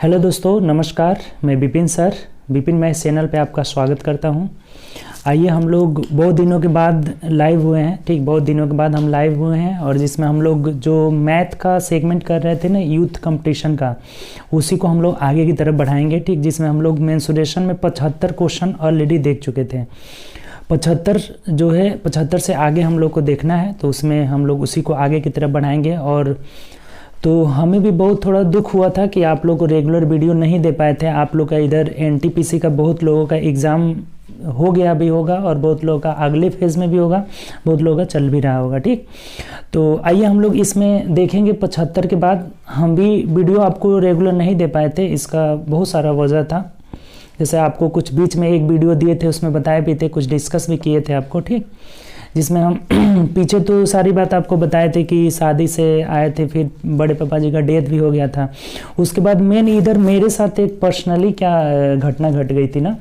Hello दोस्तों, नमस्कार। मैं विपिन सर, विपिन मैं इस चैनल पे आपका स्वागत करता हूं। आइए हम लोग बहुत दिनों के बाद लाइव हुए हैं। ठीक, बहुत दिनों के बाद हम लाइव हुए हैं और जिसमें हम लोग जो मैथ का सेगमेंट कर रहे थे ना, यूथ कंपटीशन का, उसी को हम लोग आगे की तरफ बढ़ाएंगे। ठीक, जिसमें हम लोग मेंसुरेशन में 75 क्वेश्चन ऑलरेडी देख चुके थे। 75 जो है 75 से आगे हम लोग को देखना है, तो उसमें हम लोग उसी को आगे की तरफ बढ़ाएंगे। और तो हमें भी बहुत थोड़ा दुख हुआ था कि आप लोग को रेगुलर वीडियो नहीं दे पाए थे। आप लोग का इधर एनटीपीसी का बहुत लोगों का एग्ज़ाम हो गया भी होगा और बहुत लोगों का अगले फेज़ में भी होगा, बहुत लोगों का चल भी रहा होगा। ठीक, तो आइए हम लोग इसमें देखेंगे 75 के बाद। हम भी वीडियो आपको रेगुलर नहीं दे पाए थे, इसका बहुत सारा वजह था। जैसे आपको कुछ बीच में एक वीडियो दिए थे, उसमें बताए भी थे, कुछ डिस्कस भी किए थे आपको। ठीक, जिसमें हम पीछे तो सारी बात आपको बताए थे कि शादी से आए थे, फिर बड़े पापा जी का डेथ भी हो गया था। उसके बाद मेन इधर मेरे साथ एक पर्सनली क्या घटना घट गई थी ना,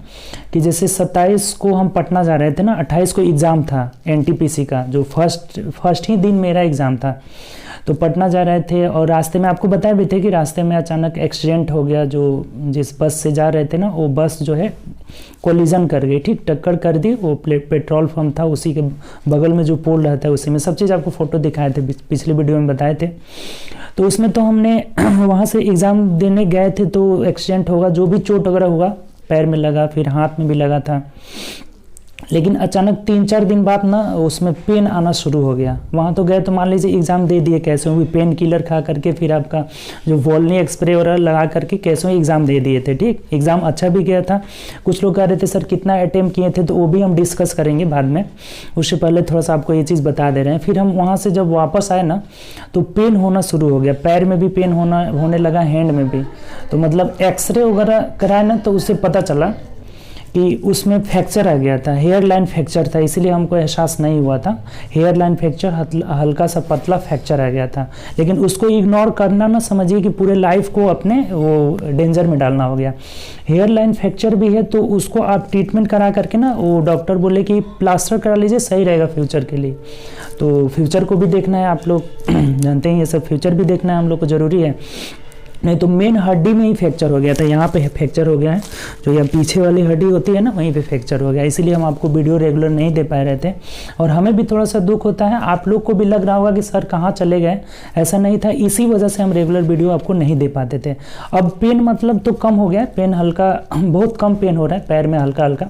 कि जैसे 27 को हम पटना जा रहे थे ना, 28 को एग्ज़ाम था एनटीपीसी का, जो फर्स्ट ही दिन मेरा एग्ज़ाम था। तो पटना जा रहे थे और रास्ते में आपको बताए भी थे कि रास्ते में अचानक एक्सीडेंट हो गया। जो जिस बस से जा रहे थे ना, वो बस जो है कोलिजन कर गई। ठीक, टक्कर कर दी। वो पेट्रोल पंप था, उसी के बगल में जो पोल रहता है उसी में। सब चीज़ आपको फ़ोटो दिखाए थे, पिछले वीडियो में बताए थे। तो उसमें तो हमने वहाँ से एग्ज़ाम देने गए थे, तो एक्सीडेंट होगा, जो भी चोट वगैरह हुआ, पैर में लगा, फिर हाथ में भी लगा था। लेकिन अचानक 3-4 दिन बाद ना उसमें पेन आना शुरू हो गया। वहाँ तो गए तो मान लीजिए एग्ज़ाम दे दिए कैसे भी, पेन किलर खा करके, फिर आपका जो वोल्नी स्प्रे वगैरह लगा करके कैसे एग्ज़ाम दे दिए थे। ठीक, एग्ज़ाम अच्छा भी गया था। कुछ लोग कह रहे थे सर कितना अटेम्प्ट किए थे, तो वो भी हम डिस्कस करेंगे बाद में। उससे पहले थोड़ा सा आपको ये चीज़ बता दे रहे हैं। फिर हम वहाँ से जब वापस आए ना, तो पेन होना शुरू हो गया, पैर में भी पेन होने लगा, हैंड में भी। तो मतलब एक्सरे वगैरह कराए ना, तो उससे पता चला कि उसमें फ्रैक्चर आ गया था, हेयर लाइन फ्रैक्चर था। इसीलिए हमको एहसास नहीं हुआ था। हेयर लाइन फ्रैक्चर, हल्का सा पतला फ्रैक्चर आ गया था। लेकिन उसको इग्नोर करना ना, समझिए कि पूरे लाइफ को अपने वो डेंजर में डालना हो गया। हेयर लाइन फ्रैक्चर भी है, तो उसको आप ट्रीटमेंट करा करके ना, वो डॉक्टर बोले कि प्लास्टर करा लीजिए, सही रहेगा फ्यूचर के लिए। तो फ्यूचर को भी देखना है, आप लोग जानते हैं ये सब, फ्यूचर भी देखना है हम लोग को, ज़रूरी है। नहीं तो मेन हड्डी में ही फ्रैक्चर हो गया था, यहाँ पे फ्रैक्चर हो गया है, जो यहाँ पीछे वाली हड्डी होती है ना, वहीं पे फ्रैक्चर हो गया। इसीलिए हम आपको वीडियो रेगुलर नहीं दे पाए रहे थे। और हमें भी थोड़ा सा दुख होता है, आप लोग को भी लग रहा होगा कि सर कहाँ चले गए। ऐसा नहीं था, इसी वजह से हम रेगुलर वीडियो आपको नहीं दे पाते थे। अब पेन मतलब तो कम हो गया, पेन हल्का, बहुत कम पेन हो रहा है पैर में, हल्का हल्का।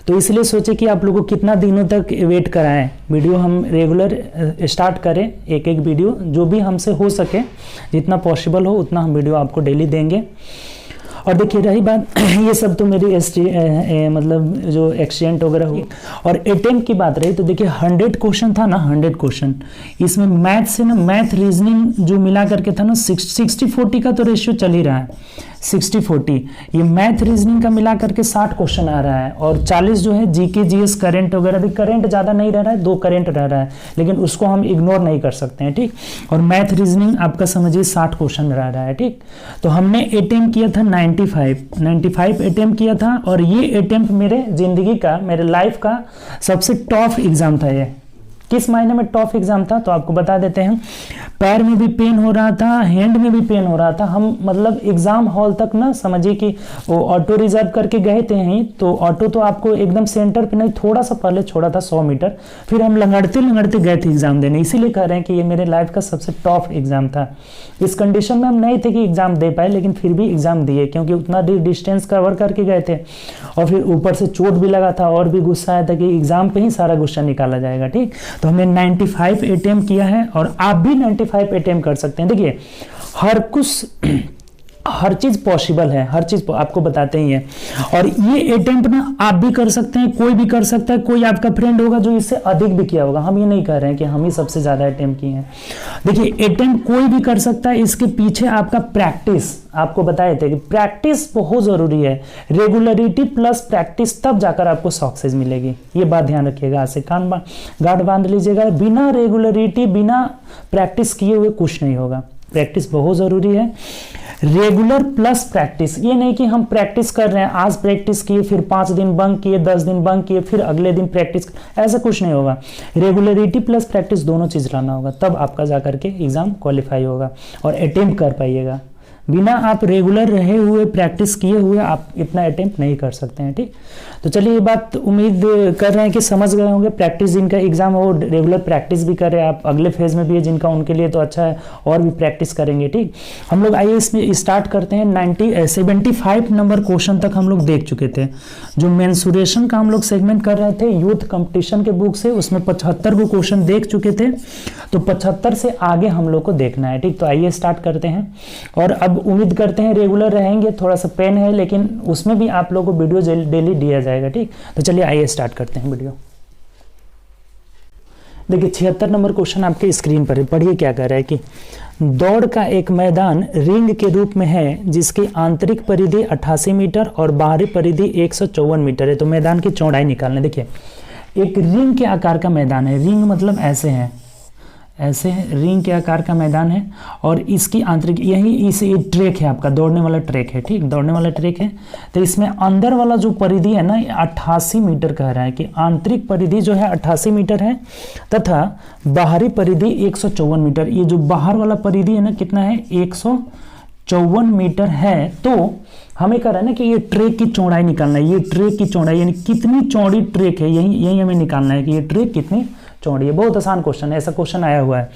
तो इसलिए सोचे कि आप लोगों को कितना दिनों तक वेट कराएं, वीडियो हम रेगुलर स्टार्ट करें, एक एक वीडियो जो भी हमसे हो सके, जितना पॉसिबल हो उतना हम वीडियो आपको डेली देंगे। और देखिए रही बात ये सब तो मेरी मतलब जो एक्सीडेंट वगैरह हुई और अटेम्प्ट की बात रही, तो देखिए 100 क्वेश्चन था ना, 100 क्वेश्चन। इसमें मैथ से ना, मैथ रीजनिंग जो मिला करके था ना, 60-40 का तो रेशियो चल ही रहा है, 60-40। ये मैथ रीजनिंग का मिला करके 60 क्वेश्चन आ रहा है। और 40 जो है जीके जीएस करंट वगैरह भी। करंट ज़्यादा नहीं रह रहा है, 2 करंट रह रहा है, लेकिन उसको हम इग्नोर नहीं कर सकते हैं। ठीक, और मैथ रीजनिंग आपका समझिए 60 क्वेश्चन रह रहा है। ठीक, तो हमने अटेम्प्ट किया था 95 अटेम्प्ट किया था। और ये अटेम्प्ट मेरे ज़िंदगी का, मेरे लाइफ का सबसे टफ एग्ज़ाम था। ये किस मायने में टफ एग्जाम था, तो आपको बता देते हैं। पैर में भी पेन हो रहा था, हैंड में भी पेन हो रहा था। हम मतलब एग्जाम हॉल तक ना, समझिए कि वो ऑटो रिजर्व करके गए थे ही, तो ऑटो तो आपको एकदम सेंटर पे नहीं, थोड़ा सा पहले छोड़ा था 100 मीटर। फिर हम लंगड़ते लंगड़ते गए थे एग्जाम देने। इसीलिए कह रहे हैं कि ये मेरे लाइफ का सबसे टफ एग्जाम था। इस कंडीशन में हम नहीं थे कि एग्जाम दे पाए, लेकिन फिर भी एग्जाम दिए, क्योंकि उतना डिस्टेंस कवर करके गए थे। और फिर ऊपर से चोट भी लगा था, और भी गुस्सा आया था कि एग्जाम पे ही सारा गुस्सा निकाला जाएगा। ठीक, तो हमने 95 अटेम्प्ट किया है, और आप भी 95 अटेम्प्ट कर सकते हैं। देखिए हर चीज पॉसिबल है, हर चीज आपको बताते ही है। और ये अटेम्प्ट ना आप भी कर सकते हैं, कोई भी कर सकता है। कोई आपका फ्रेंड होगा जो इससे अधिक भी किया होगा। हम ये नहीं कह रहे हैं कि हम ही सबसे ज्यादा अटेम्प्ट किए हैं। देखिए अटेम्प्ट कोई भी कर सकता है, इसके पीछे आपका प्रैक्टिस, आपको बताए थे कि प्रैक्टिस बहुत जरूरी है। रेगुलरिटी प्लस प्रैक्टिस, तब जाकर आपको सक्सेस मिलेगी। ये बात ध्यान रखिएगा, आज से कान गांठ बांध लीजिएगा। बिना रेगुलरिटी, बिना प्रैक्टिस किए हुए कुछ नहीं होगा। प्रैक्टिस बहुत जरूरी है। रेगुलर प्लस प्रैक्टिस, ये नहीं कि हम प्रैक्टिस कर रहे हैं, आज प्रैक्टिस किए, फिर 5 दिन बंक किए, 10 दिन बंक किए, फिर अगले दिन प्रैक्टिस, ऐसा कुछ नहीं होगा। रेगुलरिटी प्लस प्रैक्टिस दोनों चीज लाना होगा, तब आपका जाकर के एग्जाम क्वालिफाई होगा और अटेम्प्ट कर पाइएगा। बिना आप रेगुलर रहे हुए प्रैक्टिस किए हुए आप इतना अटेम्प्ट नहीं कर सकते हैं। ठीक, तो चलिए ये बात उम्मीद कर रहे हैं कि समझ गए होंगे। प्रैक्टिस जिनका एग्जाम है वो रेगुलर प्रैक्टिस भी कर रहे हैं, आप अगले फेज में भी है जिनका, उनके लिए तो अच्छा है, और भी प्रैक्टिस करेंगे। ठीक, हम लोग आइए इसमें स्टार्ट करते हैं। 75 नंबर क्वेश्चन तक हम लोग देख चुके थे। जो मेंसुरेशन का हम लोग सेगमेंट कर रहे थे यूथ कंपटीशन के बुक से, उसमें 75 को क्वेश्चन देख चुके थे, तो 75 से आगे हम लोग को देखना है। ठीक, तो आइए स्टार्ट करते हैं। और अब उम्मीद करते हैं रेगुलर रहेंगे, थोड़ा सा पेन है लेकिन उसमें भी आप लोगों को वीडियो डेली दिया जाएगा। ठीक, तो चलिए आइए स्टार्ट करते हैं वीडियो। देखिए 76 नंबर क्वेश्चन आपके स्क्रीन पर है, पढ़िए क्या कह रहा है कि दौड़ का एक मैदान रिंग के रूप में है जिसकी आंतरिक परिधि 88 मीटर और बाहरी परिधि 154 मीटर है। तो मैदान की चौड़ाई निकालना। देखिए एक रिंग के आकार का मैदान है, रिंग मतलब ऐसे है, ऐसे रिंग के आकार का मैदान है, और इसकी आंतरिक यही इस ट्रैक है, आपका दौड़ने वाला ट्रैक है। ठीक, दौड़ने वाला ट्रैक है, तो इसमें अंदर वाला जो परिधि है ना 88 मीटर कह रहा है कि आंतरिक परिधि जो है 88 मीटर है तथा बाहरी परिधि 154 मीटर। ये जो बाहर वाला परिधि है ना कितना है 154 मीटर है। तो हमें कह रहा है ना कि ये ट्रैक की चौड़ाई निकालना है, ये ट्रैक की चौड़ाई यानी कितनी चौड़ी ट्रैक है, यही हमें निकालना है कि ये ट्रैक कितनी चौड़ी है। बहुत आसान क्वेश्चन है, ऐसा क्वेश्चन आया हुआ है।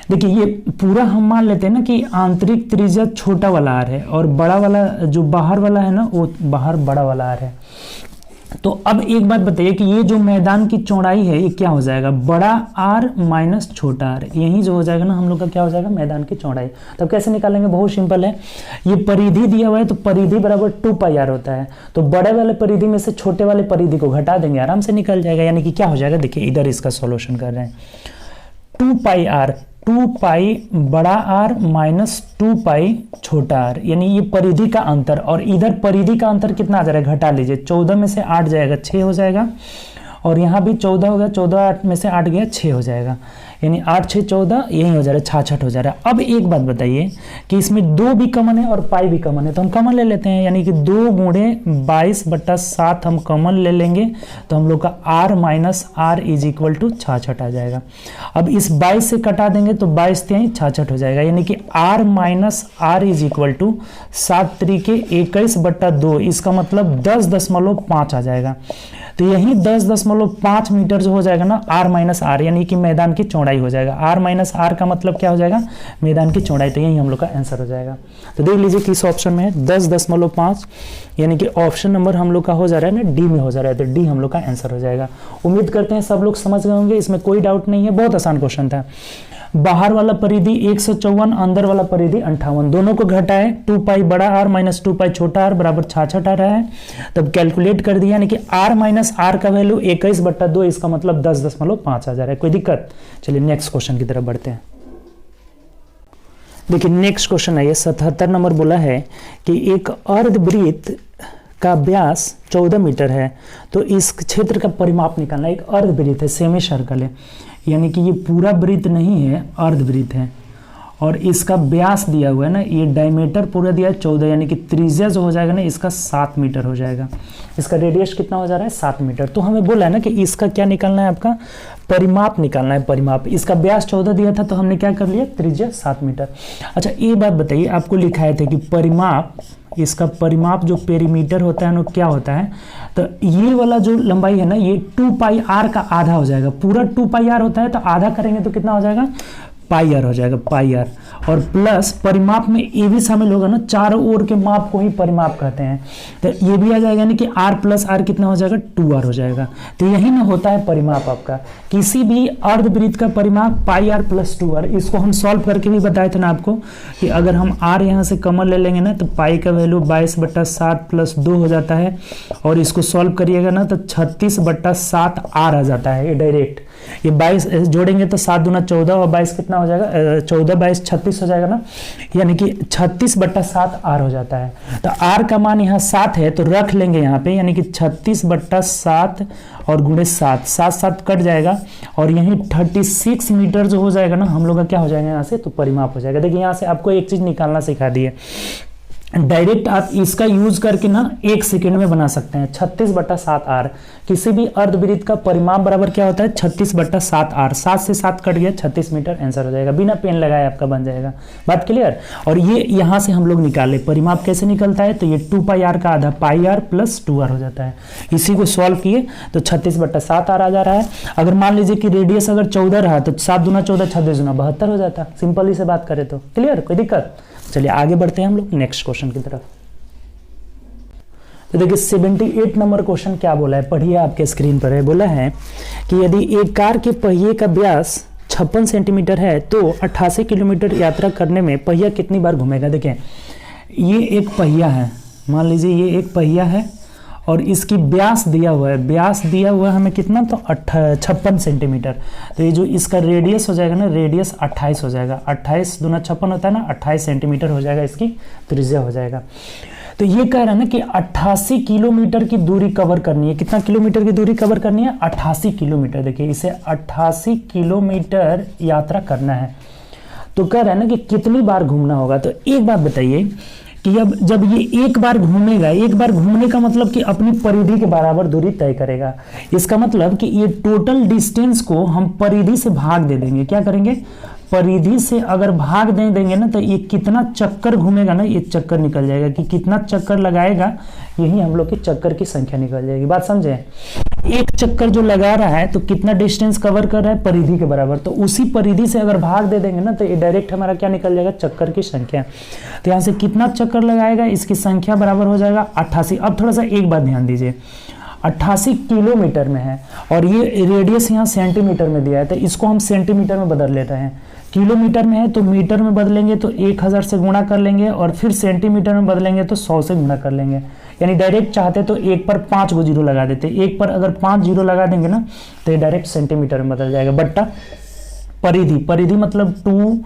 देखिए ये पूरा हम मान लेते हैं ना कि आंतरिक त्रिज्या छोटा वाला आर है और बड़ा वाला जो बाहर वाला है ना वो बाहर बड़ा वाला आर है। तो अब एक बात बताइए कि ये जो मैदान की चौड़ाई है ये क्या हो जाएगा, बड़ा आर माइनस छोटा आर, यही जो हो जाएगा ना हम लोग का क्या हो जाएगा मैदान की चौड़ाई। तब कैसे निकालेंगे, बहुत सिंपल है। ये परिधि दिया हुआ है तो परिधि बराबर 2πr होता है, तो बड़े वाले परिधि में से छोटे वाले परिधि को घटा देंगे, आराम से निकल जाएगा। यानी कि क्या हो जाएगा, देखिए इधर इसका सॉल्यूशन कर रहे हैं, 2πr 2π बड़ा आर माइनस 2π छोटा आर, यानी ये परिधि का अंतर, और इधर परिधि का अंतर कितना आ जाएगा घटा लीजिए, 14 में से 8 जाएगा 6 हो जाएगा, और यहाँ भी 14 हो गया, 14 में से 8 गया 6 हो जाएगा, यानी 8 6 14 यही हो जा रहा है, 66 हो जा रहा है। अब एक बात बताइए कि इसमें 2 भी कॉमन है और पाई भी कॉमन है, तो हम कॉमन ले लेते हैं, यानी कि 2 गुणे 22/7 हम कॉमन ले लेंगे, तो हम लोग का r minus r is equal to 66 आ जाएगा। अब इस 22 से कटा देंगे तो 22 3 66 हो जाएगा, यानी कि r minus r is equal to 7 3 21/2, इसका मतलब 10.5 आ जाएगा। तो यही 10.5 मीटर जो हो जाएगा ना r माइनस r, यानी कि मैदान की चौड़ाई हो जाएगा। r माइनस r का मतलब क्या हो जाएगा, मैदान की चौड़ाई, तो यही हम लोग का आंसर हो जाएगा। तो देख लीजिए किस ऑप्शन में है 10.5, यानी कि ऑप्शन नंबर हम लोग का हो जा रहा है ना डी में हो जा रहा है, तो डी हम लोग का आंसर हो जाएगा। उम्मीद करते हैं सब लोग समझ गए होंगे, इसमें कोई डाउट नहीं है, बहुत आसान क्वेश्चन था। बाहर वाला परिधि 154, अंदर वाला परिधि 58, दोनों को घटाए 2π बड़ा आर माइनस 2π छोटा आर बराबर 66 आ रहा है। तब कैलकुलेट कर दिया, यानी कि r माइनस r का वैल्यू 21/2, इसका मतलब 10.5 आ जा रहा है। कोई दिक्कत, चलिए नेक्स्ट क्वेश्चन की तरफ बढ़ते हैं। देखिए नेक्स्ट क्वेश्चन है, 77 नंबर बोला है कि एक अर्धवृत्त का व्यास 14 मीटर है, तो इस क्षेत्र का परिमाप निकालना। एक अर्धवृत्त है, सेमी सर्कल है, यानी कि ये पूरा वृत्त नहीं है, अर्धवृत्त है, और इसका व्यास दिया हुआ है ना, ये डायमीटर पूरा दिया है 14, यानी कि त्रिज्या जो हो जाएगा ना इसका 7 मीटर हो जाएगा। इसका रेडियस कितना हो जा रहा है 7 मीटर। तो हमें बोला है ना कि इसका क्या निकालना है, आपका परिमाप निकालना है, परिमाप। इसका व्यास 14 दिया था तो हमने क्या कर लिया, त्रिज्या 7 मीटर। अच्छा ये बात बताइए, आपको लिखाए थे कि परिमाप, इसका परिमाप जो पेरीमीटर होता है ना क्या होता है, तो ये वाला जो लंबाई है ना ये 2πr का आधा हो जाएगा। पूरा 2πr होता है तो आधा करेंगे तो कितना हो जाएगा, πr हो जाएगा, πr, और प्लस परिमाप में ये भी शामिल होगा ना, चारों ओर के माप को ही परिमाप कहते हैं, तो ये भी आ जाएगा, यानी कि r प्लस r कितना हो जाएगा 2r हो जाएगा। तो यही ना होता है परिमाप आपका, किसी भी अर्धवृत्त का परिमाप πr प्लस 2r। इसको हम सॉल्व करके भी बताए थे ना आपको कि अगर हम r यहाँ से कॉमन ले लेंगे ना तो पाई का वैल्यू 22/7 प्लस 2 हो जाता है, और इसको सॉल्व करिएगा ना तो 36/7 r आ जाता है, ये डायरेक्ट। ये 22 जोड़ेंगे तो 7 दूना 14 और 22 कितना हो जाएगा, 14 22 36 हो जाएगा ना, यानी कि 36/7 r हो जाता है। तो r का मान यहाँ 7 है तो रख लेंगे यहाँ पे, यानी कि 36/7 और गुणे 7, 7 7 कट जाएगा, और यहीं 36 मीटर जो हो जाएगा ना हम लोग का क्या हो जाएगा यहाँ से, तो परिमाप हो जाएगा। देखिए यहाँ से आपको एक चीज निकालना सिखा दी है, डायरेक्ट आप इसका यूज करके ना 1 सेकेंड में बना सकते हैं। 36/7r, किसी भी अर्धवृत्त का परिमाप बराबर क्या होता है 36/7r। 7 से 7 कट गया, 36 मीटर आंसर हो जाएगा, बिना पेन लगाए आपका बन जाएगा। बात क्लियर। और ये यहाँ से हम लोग निकाले परिमाप कैसे निकलता है, तो ये 2πr का आधा πr + 2r हो जाता है। इसी को सॉल्व किए तो 36/7r आ जा रहा है। अगर मान लीजिए कि रेडियस अगर 14 रहा तो 7 दूना 14, 26 दूना 72 हो जाता। सिंपल ही से बात करें तो क्लियर, कोई दिक्कत। चलिए आगे बढ़ते हैं हम लोग नेक्स्ट क्वेश्चन की तरफ। तो देखिए 78 नंबर क्वेश्चन क्या बोला है, पढ़िए, आपके स्क्रीन पर है। बोला है कि यदि एक कार के पहिए का व्यास 56 सेंटीमीटर है तो 88 किलोमीटर यात्रा करने में पहिया कितनी बार घूमेगा। देखें ये एक पहिया है, मान लीजिए ये एक पहिया है और इसकी व्यास दिया हुआ है, व्यास दिया हुआ है हमें कितना, तो 56 सेंटीमीटर। तो ये जो इसका रेडियस हो जाएगा ना, रेडियस 28 हो जाएगा। 28 दूना 56 होता है ना, 28 सेंटीमीटर हो जाएगा, इसकी त्रिज्या हो जाएगा। तो ये कह रहा है ना कि 88 किलोमीटर की दूरी कवर करनी है। कितना किलोमीटर की दूरी कवर करनी है, 88 किलोमीटर। देखिए इसे 88 किलोमीटर यात्रा करना है। तो कह रहा है ना कि कितनी बार घूमना होगा। तो एक बात बताइए कि अब जब ये एक बार घूमेगा, एक बार घूमने का मतलब कि अपनी परिधि के बराबर दूरी तय करेगा। इसका मतलब कि ये टोटल डिस्टेंस को हम परिधि से भाग दे देंगे। क्या करेंगे, परिधि से अगर भाग दे देंगे ना तो ये कितना चक्कर घूमेगा ना, ये चक्कर निकल जाएगा कि कितना चक्कर लगाएगा, यही हम लोग के चक्कर की संख्या निकल जाएगी। बात समझे। एक चक्कर जो लगा रहा है तो कितना डिस्टेंस कवर कर रहा है, परिधि के बराबर। तो उसी परिधि से अगर भाग दे देंगे ना तो ये डायरेक्ट हमारा क्या निकल जाएगा, चक्कर की संख्या। तो यहाँ से कितना चक्कर लगाएगा, इसकी संख्या बराबर हो जाएगा 88। अब थोड़ा सा एक बात ध्यान दीजिए, 88 किलोमीटर में है और ये रेडियस यहाँ सेंटीमीटर में दिया है, तो इसको हम सेंटीमीटर में बदल लेते हैं। किलोमीटर में है तो मीटर में बदलेंगे तो 1000 से गुणा कर लेंगे, और फिर सेंटीमीटर में बदलेंगे तो 100 से गुणा कर लेंगे। यानी डायरेक्ट चाहते तो एक पर 5 गो जीरो लगा देते, एक पर अगर 5 जीरो लगा देंगे ना तो ये डायरेक्ट सेंटीमीटर में बदल जाएगा। बट्टा परिधि, परिधि मतलब 2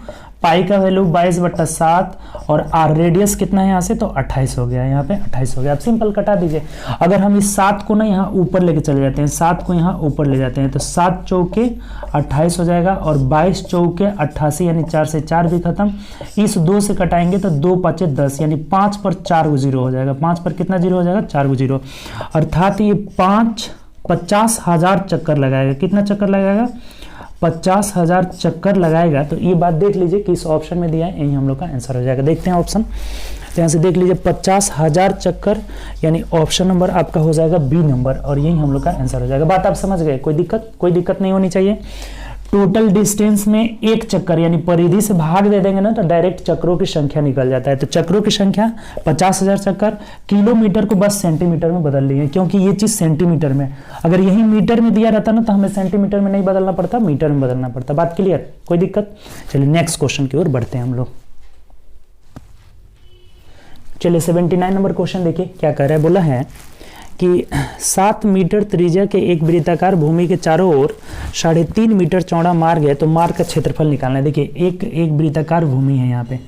पाई का वैल्यू 22/7 और आर रेडियस कितना है यहाँ से, तो 28 हो गया, यहाँ पे 28 हो गया। अब सिंपल कटा दीजिए। अगर हम इस 7 को ना यहाँ ऊपर लेके चले जाते हैं, 7 को यहाँ ऊपर ले जाते हैं तो 7 चौके 28 हो जाएगा और 22 चौके 88, यानी 4 से 4 भी खत्म। इस 2 से कटाएंगे तो 2 5 10, यानी 5 पर 4 गो जीरो हो जाएगा। 5 पर कितना जीरो हो जाएगा, 4 गो जीरो। अर्थात ये 50,000 चक्कर लगाएगा। कितना चक्कर लगाएगा, 50,000 चक्कर लगाएगा। तो ये बात देख लीजिए कि इस ऑप्शन में दिया है, यही हम लोग का आंसर हो जाएगा। देखते हैं ऑप्शन, तो यहाँ से देख लीजिए 50,000 चक्कर, यानी ऑप्शन नंबर आपका हो जाएगा बी नंबर, और यही हम लोग का आंसर हो जाएगा। बात आप समझ गए, कोई दिक्कत नहीं होनी चाहिए। टोटल डिस्टेंस में एक चक्कर यानी परिधि से भाग दे देंगे ना तो डायरेक्ट चक्रों की संख्या निकल जाता है। तो चक्रों की संख्या 50,000 चक्कर। किलोमीटर को बस सेंटीमीटर में बदल लिए क्योंकि ये चीज सेंटीमीटर में, अगर यही मीटर में दिया रहता ना तो हमें सेंटीमीटर में नहीं बदलना पड़ता, मीटर में बदलना पड़ता। बात क्लियर, कोई दिक्कत। चलिए नेक्स्ट क्वेश्चन की ओर बढ़ते हैं हम लोग। चलिए 79 नंबर क्वेश्चन देखिए क्या कह रहा है। बोला है कि 7 मीटर त्रिज्या के एक वृत्ताकार भूमि के चारों ओर 3.5 मीटर चौड़ा मार्ग है, तो मार्ग का क्षेत्रफल निकालना है। देखिए एक वृत्ताकार भूमि है, यहाँ पे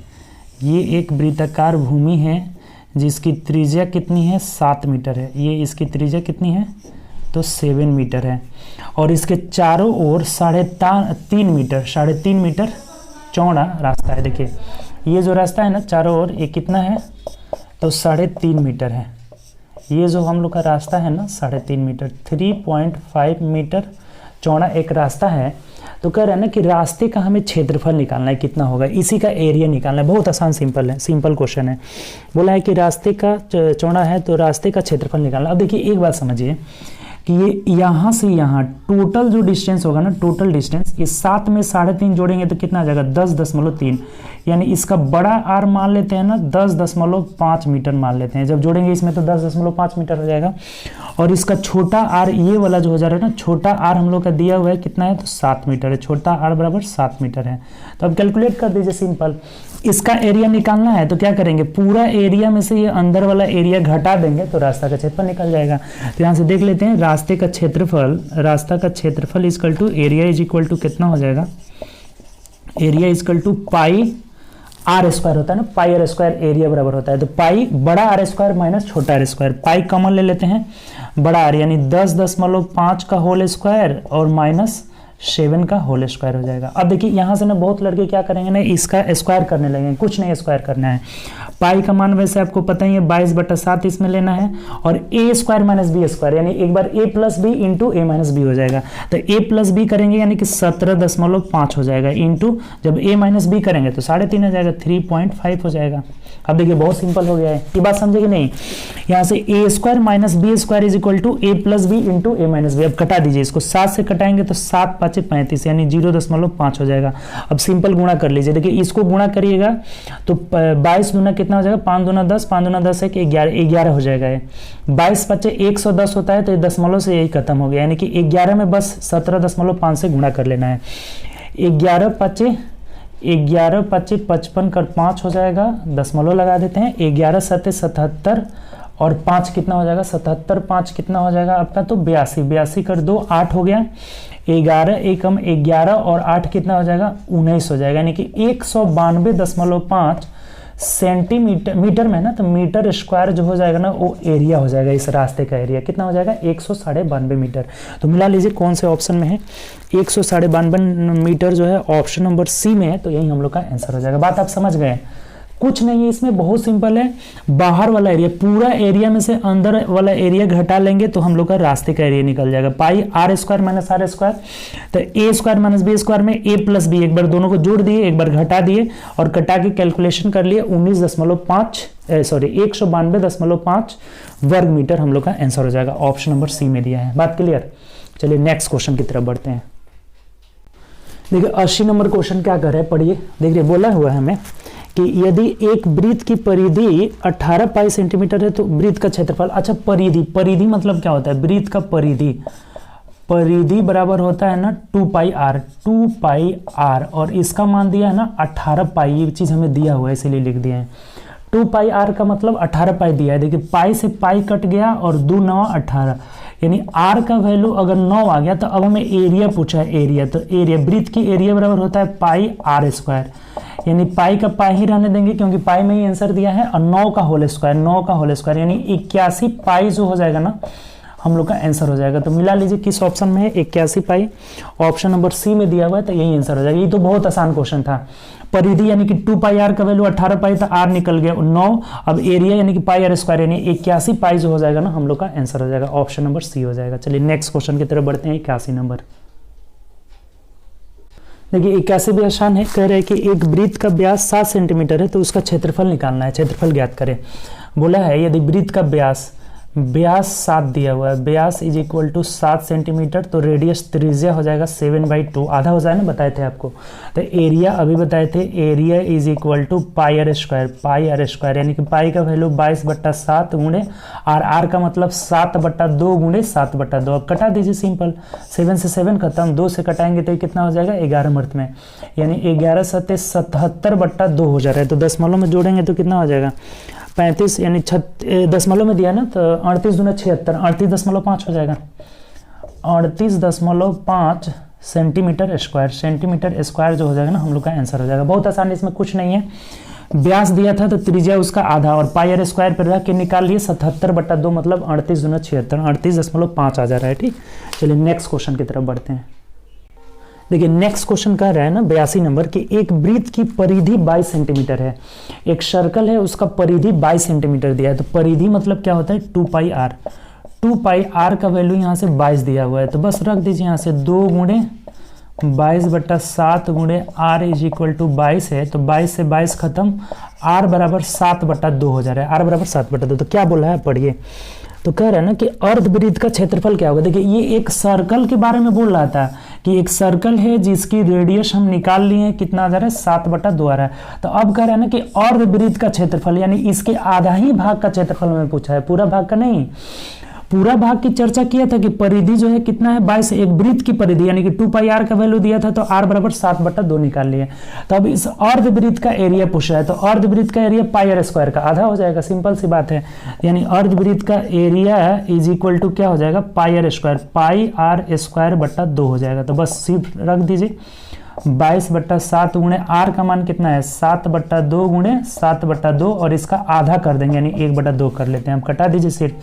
ये एक वृत्ताकार भूमि है जिसकी त्रिज्या कितनी है, 7 मीटर है। ये इसकी त्रिज्या कितनी है, तो 7 मीटर है, और इसके चारों ओर 3.5 मीटर चौड़ा रास्ता है। देखिए ये जो रास्ता है ना चारों ओर, ये कितना है, तो 3.5 मीटर है। ये जो हम लोग का रास्ता है ना 3.5 मीटर, 3.5 मीटर चौड़ा एक रास्ता है। तो कह रहा है ना कि रास्ते का हमें क्षेत्रफल निकालना है, कितना होगा, इसी का एरिया निकालना है। बहुत आसान सिंपल क्वेश्चन है। बोला है कि रास्ते का चौड़ा है तो रास्ते का क्षेत्रफल निकालना। अब देखिए एक बात समझिए कि ये यहाँ से यहाँ टोटल जो डिस्टेंस होगा ना, टोटल डिस्टेंस, इस 7 में 3.5 जोड़ेंगे तो कितना आ जाएगा, 10.3, यानी इसका बड़ा आर मान लेते हैं ना 10.5 मीटर मान लेते हैं। जब जोड़ेंगे इसमें तो 10.5 मीटर हो जाएगा, और इसका छोटा आर ये वाला जो हो जा रहा है ना, छोटा आर हम लोग का दिया हुआ है कितना है, तो 7 मीटर है। छोटा आर बराबर 7 मीटर है। तो अब कैलकुलेट कर दीजिए सिंपल। इसका एरिया निकालना है तो क्या करेंगे, पूरा एरिया में से ये अंदर वाला एरिया घटा देंगे तो रास्ता का क्षेत्रफल निकल जाएगा। तो यहाँ से देख लेते हैं रास्ते का क्षेत्रफल, रास्ता का क्षेत्रफल equal to area is equal to कितना हो जाएगा, area equal to pi R square होता है ना, पाई आर स्क्वायर एरिया बराबर होता है। तो पाई बड़ा आर स्क्वायर माइनस छोटा आर स्क्वायर, पाई कॉमन ले लेते हैं, बड़ा आर यानी 10.5 का होल स्क्वायर और माइनस 7 का होल स्क्वायर हो जाएगा। अब देखिए यहाँ से ना बहुत लड़के क्या करेंगे ना, इसका स्क्वायर करने लगेंगे। कुछ नहीं स्क्वायर करना है, पाई का मान वैसे आपको पता ही है 22/7 इसमें लेना है, और ए स्क्वायर माइनस बी स्क्वायर यानी एक बार ए plus B into A minus B हो जाएगा। तो ए प्लस बी करेंगे यानी कि 17.5 हो जाएगा, इंटू जब ए माइनस बी करेंगे तो 3.5 हो जाएगा, 3.5 हो जाएगा। अब देखिए बहुत सिंपल हो गया है, ये बात समझे कि नहीं। यहाँ से A square minus B square is equal to A plus B into A minus B. अब कटा दीजिए इसको, 7 से कटाएंगे तो 7 5 35 यानी 0.5 हो जाएगा। अब सिंपल गुणा कर लीजिए, देखिए इसको गुणा करिएगा तो 22 दूना कितना हो जाएगा, 5 दूना 10, 5 दूना 10 एक 11 हो जाएगा। 22 5 110 होता है, तो दशमलव से यही खत्म हो गया, यानी कि 11 में बस 17.5 से गुणा कर लेना है। 11 5 55 कर 5 हो जाएगा, दशमलव लगा देते हैं। 11 7 77 और 5 कितना हो जाएगा, 77 5 कितना हो जाएगा आपका, तो 82, 82 कर 2 8 हो गया। 11 एकम 11 और 8 कितना हो जाएगा, 19 हो जाएगा, यानी कि 192.5 सेंटीमीटर, मीटर में ना तो मीटर स्क्वायर जो हो जाएगा ना वो एरिया हो जाएगा। इस रास्ते का एरिया कितना हो जाएगा, 192 मीटर। तो मिला लीजिए कौन से ऑप्शन में है, 192 मीटर जो है ऑप्शन नंबर सी में है, तो यही हम लोग का आंसर हो जाएगा। बात आप समझ गए, कुछ नहीं है इसमें, बहुत सिंपल है। बाहर वाला एरिया, पूरा एरिया में से अंदर वाला एरिया घटा लेंगे तो हम लोग का रास्ते का एरिया निकल जाएगा। Pi R square minus R square, तो A square minus B square में ए प्लस बी, एक बार दोनों को जोड़ दिए, एक बार घटा दिए और कटा के कैलकुलेशन कर लिए, 192.5 वर्ग मीटर हम लोग का आंसर हो जाएगा। ऑप्शन नंबर सी में दिया है। बात क्लियर। चलिए नेक्स्ट क्वेश्चन की तरफ बढ़ते हैं। देखिए 80 नंबर क्वेश्चन क्या कर रहे हैं, पढ़िए। देखिए बोला हुआ है हमें कि यदि एक वृत्त की परिधि 18 पाई सेंटीमीटर है तो वृत्त का क्षेत्रफल, अच्छा परिधि मतलब क्या होता है, वृत्त का परिधि बराबर होता है ना 2 पाई आर, और इसका मान दिया है ना 18 पाई, ये चीज हमें दिया हुआ है इसीलिए लिख दिया है। 2 पाई आर का मतलब 18 पाई दिया है। देखिए पाई से पाई कट गया और 2 9 18, यानी आर का वैल्यू अगर 9 आ गया तो अब हमें एरिया पूछा है, एरिया, तो एरिया वृत्त की एरिया बराबर होता है पाई आर स्क्वायर, यानी पाई का पाई ही रहने देंगे क्योंकि पाई में ही आंसर दिया है, और 9 का होल स्क्वायर यानी 81 पाई जो हो जाएगा ना हम लोग का आंसर हो जाएगा। तो मिला लीजिए किस ऑप्शन में है, 81 पाई, ऑप्शन नंबर सी में दिया हुआ है, तो यही आंसर हो जाएगा। ये तो बहुत आसान क्वेश्चन था। परिधि यानी कि 2 पाई आर का वैल्यू 18 पाई था, आर निकल गया 9, अब एरिया यानी कि पाई आर स्क्वायर यानी 81 पाई जो हो जाएगा ना हम लोग का आंसर हो जाएगा, ऑप्शन नंबर सी हो जाएगा। चलिए नेक्स्ट क्वेश्चन की तरफ बढ़ते हैं। 81 नंबर, देखिए 81 भी आसान है। कह रहे हैं कि एक वृत्त का व्यास 7 सेंटीमीटर है तो उसका क्षेत्रफल निकालना है, क्षेत्रफल ज्ञात करें। बोला है यदि वृत्त का व्यास 7 दिया हुआ है, व्यास इज इक्वल टू 7 सेंटीमीटर, तो रेडियस त्रिज्या हो जाएगा 7/2, आधा हो जाए ना, बताए थे आपको। तो एरिया अभी बताए थे, area is equal to pi R square यानी कि पाई का वैल्यू 22/7 गुणे आर का मतलब 7/2 गुणे 7/2। अब कटा दीजिए सिंपल, 7 से 7 खत्म, 2 से कटाएंगे तो कितना हो जाएगा 11 मर्थ में, यानी 11 7 77/2 हो जा रहा है। तो दशमलव में जोड़ेंगे तो कितना हो जाएगा 35, यानी दशमलव में दिया ना तो 38 दूना 76, 38.5 हो जाएगा, 38.5 सेंटीमीटर स्क्वायर जो हो जाएगा ना हम लोग का आंसर हो जाएगा। बहुत आसान, इसमें कुछ नहीं है। व्यास दिया था तो त्रिज्या उसका आधा और पाई आर स्क्वायर पर रख के निकाल लिए 77/2 मतलब 38 दूना 76, 38.5 आ जा रहा है। ठीक, चलिए नेक्स्ट क्वेश्चन की तरफ बढ़ते हैं। देखिए नेक्स्ट क्वेश्चन कह रहा है ना 82 नंबर कि एक वृत्त की परिधि 22 सेंटीमीटर है, एक सर्कल है उसका परिधि 22 सेंटीमीटर दिया है। तो परिधि मतलब क्या होता है 2 पाई आर का वैल्यू यहाँ से 22 दिया हुआ है, तो बस रख दीजिए यहाँ से 2 गुणे 22/7 गुणे आर इज इक्वल टू 22 है, तो 22 से 22 खत्म, आर बराबर 7/2 हो जा रहा है, आर बराबर 7/2। तो क्या बोला है पढ़िए, तो कह रहा है ना कि अर्धवृत्त का क्षेत्रफल क्या होगा। देखिए ये एक सर्कल के बारे में बोल रहा था कि एक सर्कल है जिसकी रेडियस हम निकाल लिए हैं, कितना आ जा रहा है 7/2 आ रहा है। तो अब कह रहा है ना कि अर्धवृत्त का क्षेत्रफल यानी इसके आधा ही भाग का क्षेत्रफल में पूछा है, पूरा भाग का नहीं। पूरा भाग की चर्चा किया था कि परिधि जो है कितना है 22, एक वृत्त की परिधि यानी कि 2 पाई आर का वैल्यू दिया था तो आर बराबर 7/2 निकाल लिए। तो अब इस अर्धवृत्त का एरिया पूछ रहा है, तो अर्धवृत्त का एरिया पाई आर स्क्वायर का आधा हो जाएगा, सिंपल सी बात है। यानी अर्धवृत्त का एरिया इज इक्वल टू क्या हो जाएगा पाई आर स्क्वायर 2 हो जाएगा। तो बस सिर्फ रख दीजिए 22/7 गुणे आर का मान कितना है 7/2 गुणे 7/2 और इसका आधा कर देंगे यानी 1/2 कर लेते हैं। अब कटा दीजिए सेट।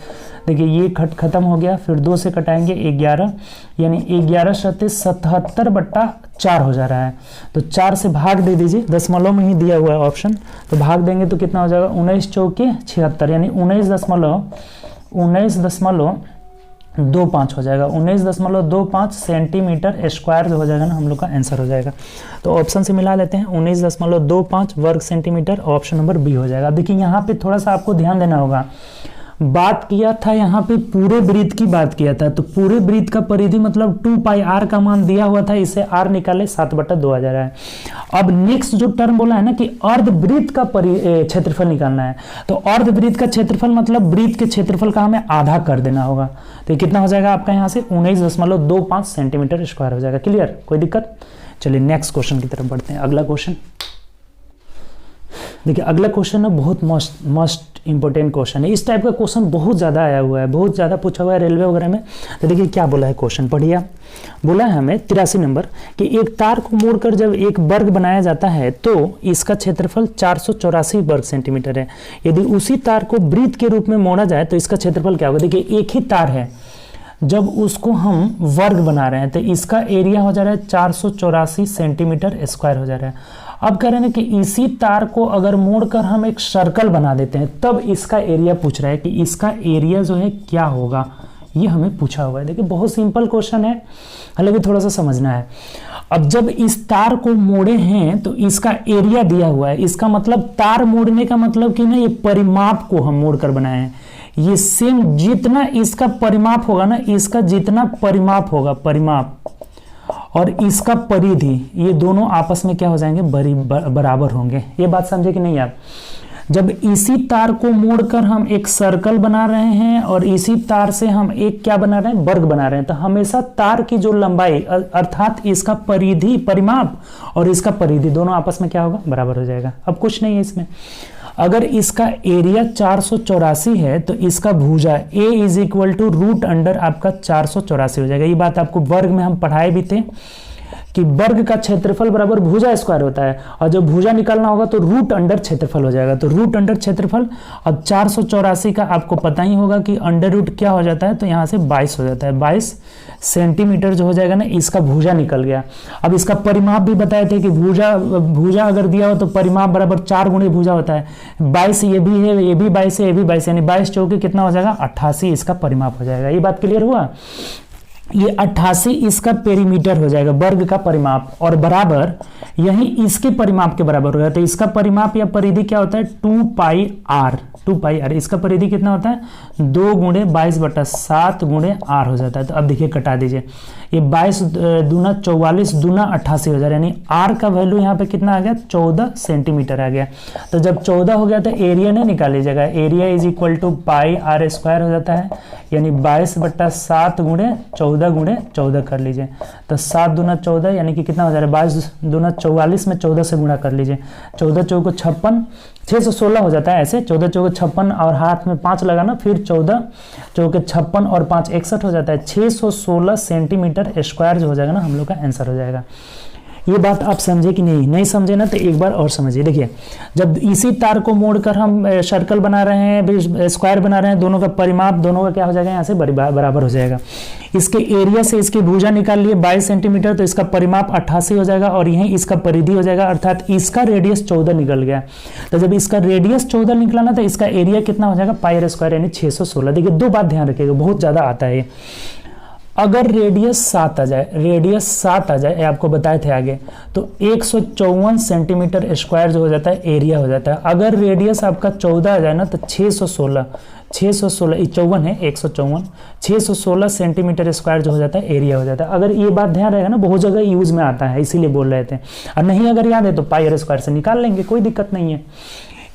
देखिए ये खत्म हो गया, फिर 2 से कटाएंगे 11 यानी 11 सत्ते 77/4 हो जा रहा है। तो 4 से भाग दे दीजिए, दशमलव में ही दिया हुआ है ऑप्शन, तो भाग देंगे तो कितना हो जाएगा 19 चौके 76 यानी 19.25 हो जाएगा। 19.25 सेंटीमीटर स्क्वायर जो हो जाएगा ना हम लोग का आंसर हो जाएगा। तो ऑप्शन से मिला लेते हैं 19.25 वर्ग सेंटीमीटर, ऑप्शन नंबर बी हो जाएगा। देखिए यहाँ पे थोड़ा सा आपको ध्यान देना होगा, बात किया था यहाँ पे पूरे वृत्त की बात किया था, तो पूरे वृत्त का परिधि मतलब 2 पाई आर का मान दिया हुआ था, इसे आर निकाले 7/2 आ जा रहा है। अब नेक्स्ट जो टर्म बोला है ना कि अर्धवृत्त का क्षेत्रफल निकालना है, तो अर्धवृत्त का क्षेत्रफल मतलब वृत्त के क्षेत्रफल का हमें आधा कर देना होगा। तो कितना हो जाएगा आपका यहाँ से 19.25 सेंटीमीटर स्क्वायर हो जाएगा। क्लियर, कोई दिक्कत? चलिए नेक्स्ट क्वेश्चन की तरफ बढ़ते हैं। अगला क्वेश्चन देखिए, अगला क्वेश्चन ना बहुत मस्ट इंपॉर्टेंट क्वेश्चन है। इस टाइप का क्वेश्चन बहुत ज़्यादा आया हुआ है, बहुत ज़्यादा पूछा हुआ है रेलवे वगैरह में। तो देखिए क्या बोला है क्वेश्चन, पढ़िए। बोला है हमें 83 नंबर कि एक तार को मोड़कर जब एक वर्ग बनाया जाता है तो इसका क्षेत्रफल 484 वर्ग सेंटीमीटर है। यदि उसी तार को वृत्त के रूप में मोड़ा जाए तो इसका क्षेत्रफल क्या होगा। देखिए एक ही तार है, जब उसको हम वर्ग बना रहे हैं तो इसका एरिया हो जा रहा है 484 सेंटीमीटर स्क्वायर हो जा रहा है। अब कह रहे हैं कि इसी तार को अगर मोड़कर हम एक सर्कल बना देते हैं तब इसका एरिया पूछ रहा है कि इसका एरिया जो है क्या होगा, ये हमें पूछा हुआ है। देखिए बहुत सिंपल क्वेश्चन है, हालांकि थोड़ा सा समझना है। अब जब इस तार को मोड़े हैं तो इसका एरिया दिया हुआ है, इसका मतलब तार मोड़ने का मतलब कि ना ये परिमाप को हम मोड़कर बनाए हैं। ये सेम जितना इसका परिमाप होगा ना, इसका जितना परिमाप होगा, परिमाप और इसका परिधि, ये दोनों आपस में क्या हो जाएंगे, बराबर होंगे। ये बात समझे कि नहीं आप? जब इसी तार को मोड़कर हम एक सर्कल बना रहे हैं और इसी तार से हम एक क्या बना रहे हैं, वर्ग बना रहे हैं, तो हमेशा तार की जो लंबाई अर्थात इसका परिधि, परिमाप और इसका परिधि दोनों आपस में क्या होगा, बराबर हो जाएगा। अब कुछ नहीं है इसमें। अगर इसका एरिया 484 है तो इसका भुजा a is equal to root under आपका 484 हो जाएगा। ये बात आपको वर्ग में हम पढ़ाए भी थे कि वर्ग का क्षेत्रफल बराबर भुजा स्क्वायर होता है, और जब भुजा निकालना होगा तो रूट अंडर क्षेत्रफल हो जाएगा। तो रूट अंडर क्षेत्रफल, अब 484 का आपको पता ही होगा कि अंडर रूट क्या हो जाता है, तो यहाँ से 22 हो जाता है। 22 सेंटीमीटर जो हो जाएगा ना, इसका भुजा निकल गया। अब इसका परिमाप भी बताए थे कि भुजा अगर दिया हो तो परिमाप बराबर 4 गुणे भुजा होता है। 22 ये भी है, ये भी 22 है, ये भी 22 यानी 22 चौके कितना हो जाएगा, 88 इसका परिमाप हो जाएगा। ये बात क्लियर हुआ? ये 88 इसका पेरीमीटर हो जाएगा, वर्ग का परिमाप, और बराबर यही इसके परिमाप के बराबर होगा। तो इसका परिमाप या परिधि क्या होता है, 2 पाई आर। 2 पाई आर, इसका परिधि कितना होता है, 2 गुणे 22/7 गुणे आर हो जाता है। तो अब देखिए कटा दीजिए, ये 22 दूना 44 दूना 88 हो जा रहा है, यानी आर का वैल्यू यहाँ पे कितना आ गया, 14 सेंटीमीटर आ गया। तो जब 14 हो गया तो एरिया नहीं निकाल लीजिएगा, area is equal to pi R square हो जाता है, यानी 22/7 गुणे 14 गुणे 14 कर लीजिए। तो 7 दूना 14 यानी कि कितना हो जा रहा है, 22 दूना 44 में 14 से गुणा कर लीजिए। 14 चौको 56, 616 हो जाता है ऐसे। 14 चौको 56 और हाथ में 5 लगाना, फिर 14 चौके 56 और 5 61 हो जाता है। 616 सेंटीमीटर स्क्वायर जो हो जाएगा ना हम लोग का आंसर हो जाएगा। ये बात आप समझे कि नहीं समझे ना, तो एक बार और समझिए। देखिए जब इसी तार को मोड़कर हम सर्कल बना रहे हैं, स्क्वायर बना रहे हैं, दोनों का परिमाप दोनों का क्या हो जाएगा, यहाँ से बराबर हो जाएगा। इसके एरिया से इसकी भुजा निकाल लिए 22 सेंटीमीटर, तो इसका परिमाप 88 हो जाएगा, और यहीं इसका परिधि हो जाएगा, अर्थात इसका रेडियस 14 निकल गया। तो जब इसका रेडियस 14 निकला ना, तो इसका एरिया कितना हो जाएगा, पाई आर स्क्वायर यानी 616। देखिए दो बात ध्यान रखिएगा, बहुत ज्यादा आता है। अगर रेडियस 7 आ जाए, आपको बताए थे आगे, तो 154 सेंटीमीटर स्क्वायर जो हो जाता है एरिया हो जाता है। अगर रेडियस आपका 14 आ जाए ना, तो 616 54 है, 154 616 सेंटीमीटर स्क्वायर जो हो जाता है एरिया हो जाता है। अगर ये बात ध्यान रहेगा ना, बहुत जगह यूज में आता है, इसीलिए बोल रहे थे। और नहीं अगर याद है तो पाई आर स्क्वायर से निकाल लेंगे, कोई दिक्कत नहीं है।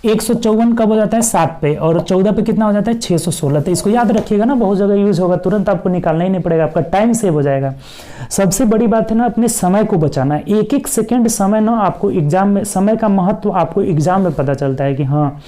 154 कब हो जाता है, 7 पे, और 14 पे कितना हो जाता है, 616। तो इसको याद रखिएगा ना, बहुत जगह यूज होगा, तुरंत आपको निकालना ही नहीं पड़ेगा, आपका टाइम सेव हो जाएगा। सबसे बड़ी बात है ना, अपने समय को बचाना। एक एक सेकंड समय ना आपको एग्जाम में, समय का महत्व आपको एग्जाम में पता चलता है कि हाँ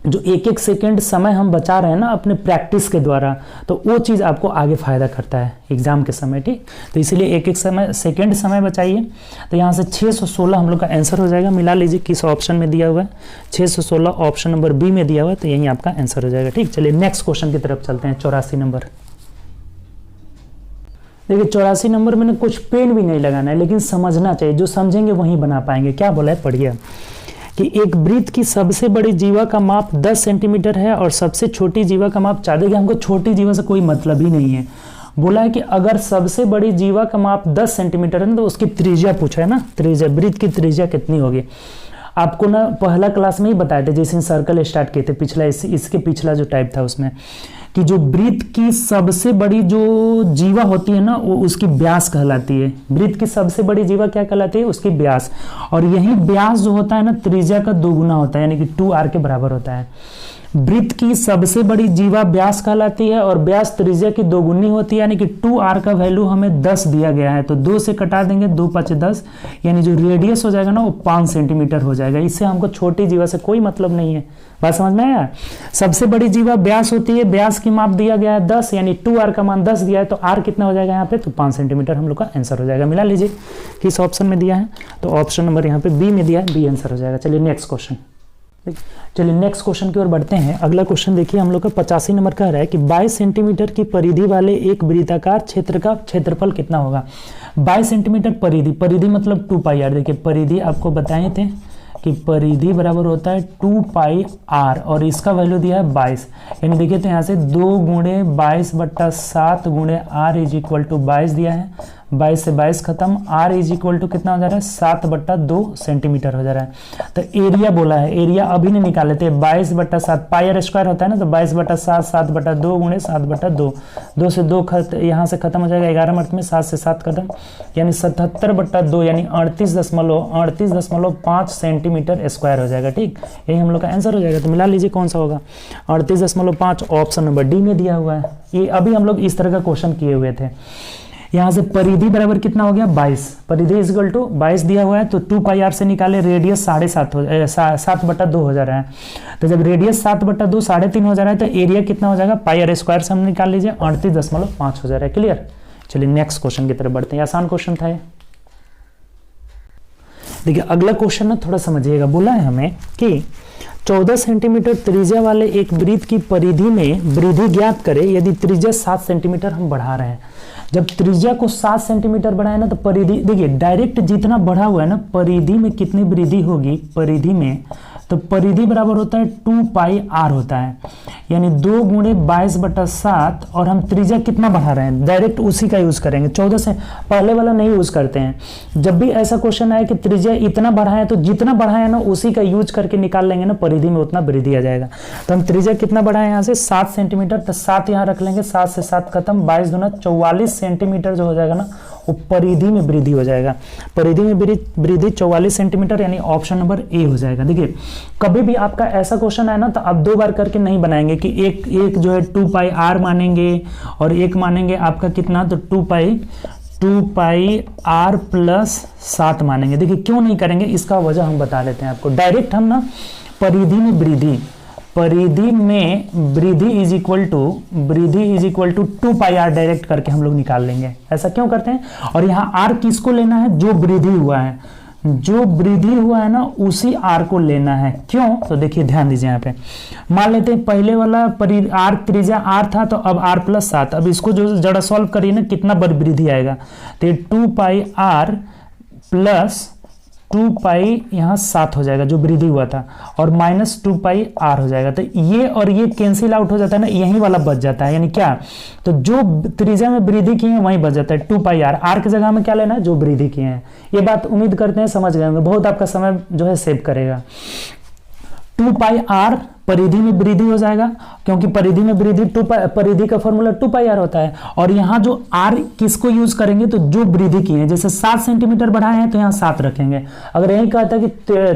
जो एक एक सेकेंड समय हम बचा रहे हैं ना अपने प्रैक्टिस के द्वारा, तो वो चीज़ आपको आगे फ़ायदा करता है एग्जाम के समय, ठीक। तो इसीलिए एक एक सेकेंड समय बचाइए। तो यहाँ से 616 हम लोग का आंसर हो जाएगा। मिला लीजिए किस ऑप्शन में दिया हुआ है, 616 ऑप्शन नंबर बी में दिया हुआ है, तो यही आपका आंसर हो जाएगा, ठीक। चलिए नेक्स्ट क्वेश्चन की तरफ चलते हैं। 84 नंबर, देखिए 84 नंबर में कुछ पेन भी नहीं लगाना है, लेकिन समझना चाहिए, जो समझेंगे वही बना पाएंगे। क्या बोला है, पढ़िए कि एक वृत्त की सबसे बड़ी जीवा का माप 10 सेंटीमीटर है और सबसे छोटी जीवा का माप 4। देखिए हमको छोटी जीवा से कोई मतलब ही नहीं है। बोला है कि अगर सबसे बड़ी जीवा का माप 10 सेंटीमीटर है ना, तो उसकी त्रिज्या पूछा है ना, त्रिज्या, वृत्त की त्रिज्या कितनी होगी। आपको ना पहला क्लास में ही बताए थे, जैसे सर्कल स्टार्ट किए थे पिछला, इसके पिछला जो टाइप था उसमें, कि जो वृत्त की सबसे बड़ी जो जीवा होती है ना, वो उसकी व्यास कहलाती है। वृत्त की सबसे बड़ी जीवा क्या कहलाती है, उसकी व्यास। और यही व्यास जो होता है ना, त्रिज्या का दोगुना होता है, यानी कि 2r के बराबर होता है। वृत्त की सबसे बड़ी जीवा व्यास कहलाती है और व्यास त्रिज्या की दोगुनी होती है, यानी कि 2r का वैल्यू हमें 10 दिया गया है, तो 2 से कटा देंगे, 2 5 10, यानी जो रेडियस हो जाएगा ना वो 5 सेंटीमीटर हो जाएगा। इससे हमको छोटी जीवा से कोई मतलब नहीं है। बात समझ में आया। सबसे बड़ी जीवा व्यास होती है, व्यास की माप दिया गया है 10, यानी 2r का मान 10 दिया है, तो r कितना हो जाएगा यहाँ पे, तो 5 सेंटीमीटर हम लोग का आंसर हो जाएगा। मिला लीजिए किस ऑप्शन में दिया है, तो ऑप्शन नंबर यहाँ पे बी में दिया है, बी आंसर हो जाएगा। चलिए नेक्स्ट क्वेश्चन, चलिए नेक्स्ट क्वेश्चन की ओर बढ़ते हैं। अगला क्वेश्चन देखिए हम लोग का 85 नंबर का है कि 22 सेंटीमीटर की परिधि वाले एक वृत्ताकार क्षेत्र का क्षेत्रफल कितना होगा। 22 सेंटीमीटर परिधि, परिधि मतलब 2 पाई आर। देखिए परिधि आपको बताए थे कि परिधि बराबर होता है 2 पाई आर और इसका वैल्यू दिया है 22, यानी देखिए तो यहाँ से 2 गुणे 22/7 गुणे आर इज इक्वल टू 22 दिया है। 22 से 22 खत्म, r इज इक्वल टू कितना हो जा रहा है, 7/2 सेंटीमीटर हो जा रहा है। तो एरिया बोला है, एरिया अभी नहीं निकाले थे, 22/7 पाई आर स्क्वायर होता है ना, तो 22/7 7/2 गुणे 7/2, 2 से 2 यहाँ से खत्म हो जाएगा, 11 अर्थ में 7 से 7 खत्म, यानी 77/2 यानी 38.5 सेंटीमीटर स्क्वायर हो जाएगा, ठीक। यही हम लोग का आंसर हो जाएगा। तो मिला लीजिए कौन सा होगा, 38.5, ऑप्शन नंबर डी में दिया हुआ है। ये अभी हम लोग इस तरह का क्वेश्चन किए हुए थे। यहाँ से परिधि बराबर कितना हो गया, 22, परिधि इज इक्वल टू 22 दिया हुआ है, तो 2 पाई आर से निकाले, रेडियस 7/2 हो जा रहा है। तो जब रेडियस 7/2 3.5 हो जा रहा है, तो एरिया कितना हो जाएगा, पाई आर स्क्वायर से हम निकाल लीजिए, 38.5 हो जा रहा है। क्लियर। चलिए नेक्स्ट क्वेश्चन की तरफ बढ़ते हैं। आसान क्वेश्चन था ये। देखिए अगला क्वेश्चन ना थोड़ा समझिएगा। बोला है हमें कि 14 सेंटीमीटर त्रिज्या वाले एक वृत्त की परिधि में वृद्धि ज्ञात करें यदि त्रिज्या 7 सेंटीमीटर हम बढ़ा रहे हैं। जब त्रिज्या को 7 सेंटीमीटर बढ़ाए ना, तो परिधि देखिए डायरेक्ट जितना बढ़ा हुआ है ना, परिधि में कितनी वृद्धि होगी, परिधि में, तो परिधि बराबर होता है 2 पाई आर होता है, यानी 2 गुणे 22/7, और हम त्रिज्या कितना बढ़ा रहे हैं, डायरेक्ट उसी का यूज करेंगे, 14 से पहले वाला नहीं यूज करते हैं। जब भी ऐसा क्वेश्चन आए कि त्रिज्या इतना बढ़ाए, तो जितना बढ़ाए ना उसी का यूज करके निकाल लेंगे ना, परिधि में उतना वृद्धि आ जाएगा। तो हम त्रिज्या कितना बढ़ाए यहाँ से 7 सेंटीमीटर, तो 7 यहाँ रख लेंगे, 7 से 7 खत्म, 22 दूना 44 सेंटीमीटर जो हो जाएगा ना, वो परिधि में वृद्धि हो जाएगा। परिधि में वृद्धि 44 सेंटीमीटर, यानी ऑप्शन नंबर ए हो जाएगा। देखिए कभी भी आपका ऐसा क्वेश्चन आए ना, तो आप 2 बार करके नहीं बनाएंगे कि एक जो है 2 पाई आर मानेंगे और एक मानेंगे आपका कितना, तो 2 पाई आर प्लस 7 मानेंगे। देखिए क्यों नहीं करेंगे, इसका वजह हम बता देते हैं आपको। डायरेक्ट हम ना परिधि में वृद्धि is equal to 2 pi R direct करके हम लोग निकाल लेंगे। ऐसा क्यों करते हैं, और यहाँ आर किसको लेना है, जो वृद्धि हुआ है, जो वृद्धि हुआ है ना उसी आर को लेना है। क्यों, तो देखिए ध्यान दीजिए यहाँ पे, मान लेते हैं पहले वाला आर त्रिज्या आर था, तो अब आर प्लस 7, अब इसको जो जरा सॉल्व करिए ना, कितना वृद्धि आएगा, तो 2 पाई आर प्लस 2 पाई यहाँ 7 हो जाएगा जो वृद्धि हुआ था, और माइनस 2 पाई आर हो जाएगा। तो ये और ये कैंसिल आउट हो जाता है ना, यही वाला बच जाता है, यानी क्या, तो जो त्रिज्या में वृद्धि की है वही बच जाता है 2 पाई आर। आर की जगह में क्या लेना है, जो वृद्धि किए हैं। ये बात उम्मीद करते हैं समझ गए होंगे, बहुत आपका समय जो है सेव करेगा। 2 पाई आर परिधि में वृद्धि हो जाएगा, क्योंकि परिधि में वृद्धि परिधि का फॉर्मूला 2 पाई आर होता है, और यहाँ जो आर किसको यूज करेंगे, तो जो वृद्धि की है, जैसे 7 सेंटीमीटर बढ़ाए हैं तो यहाँ 7 रखेंगे। अगर यही कहता है कि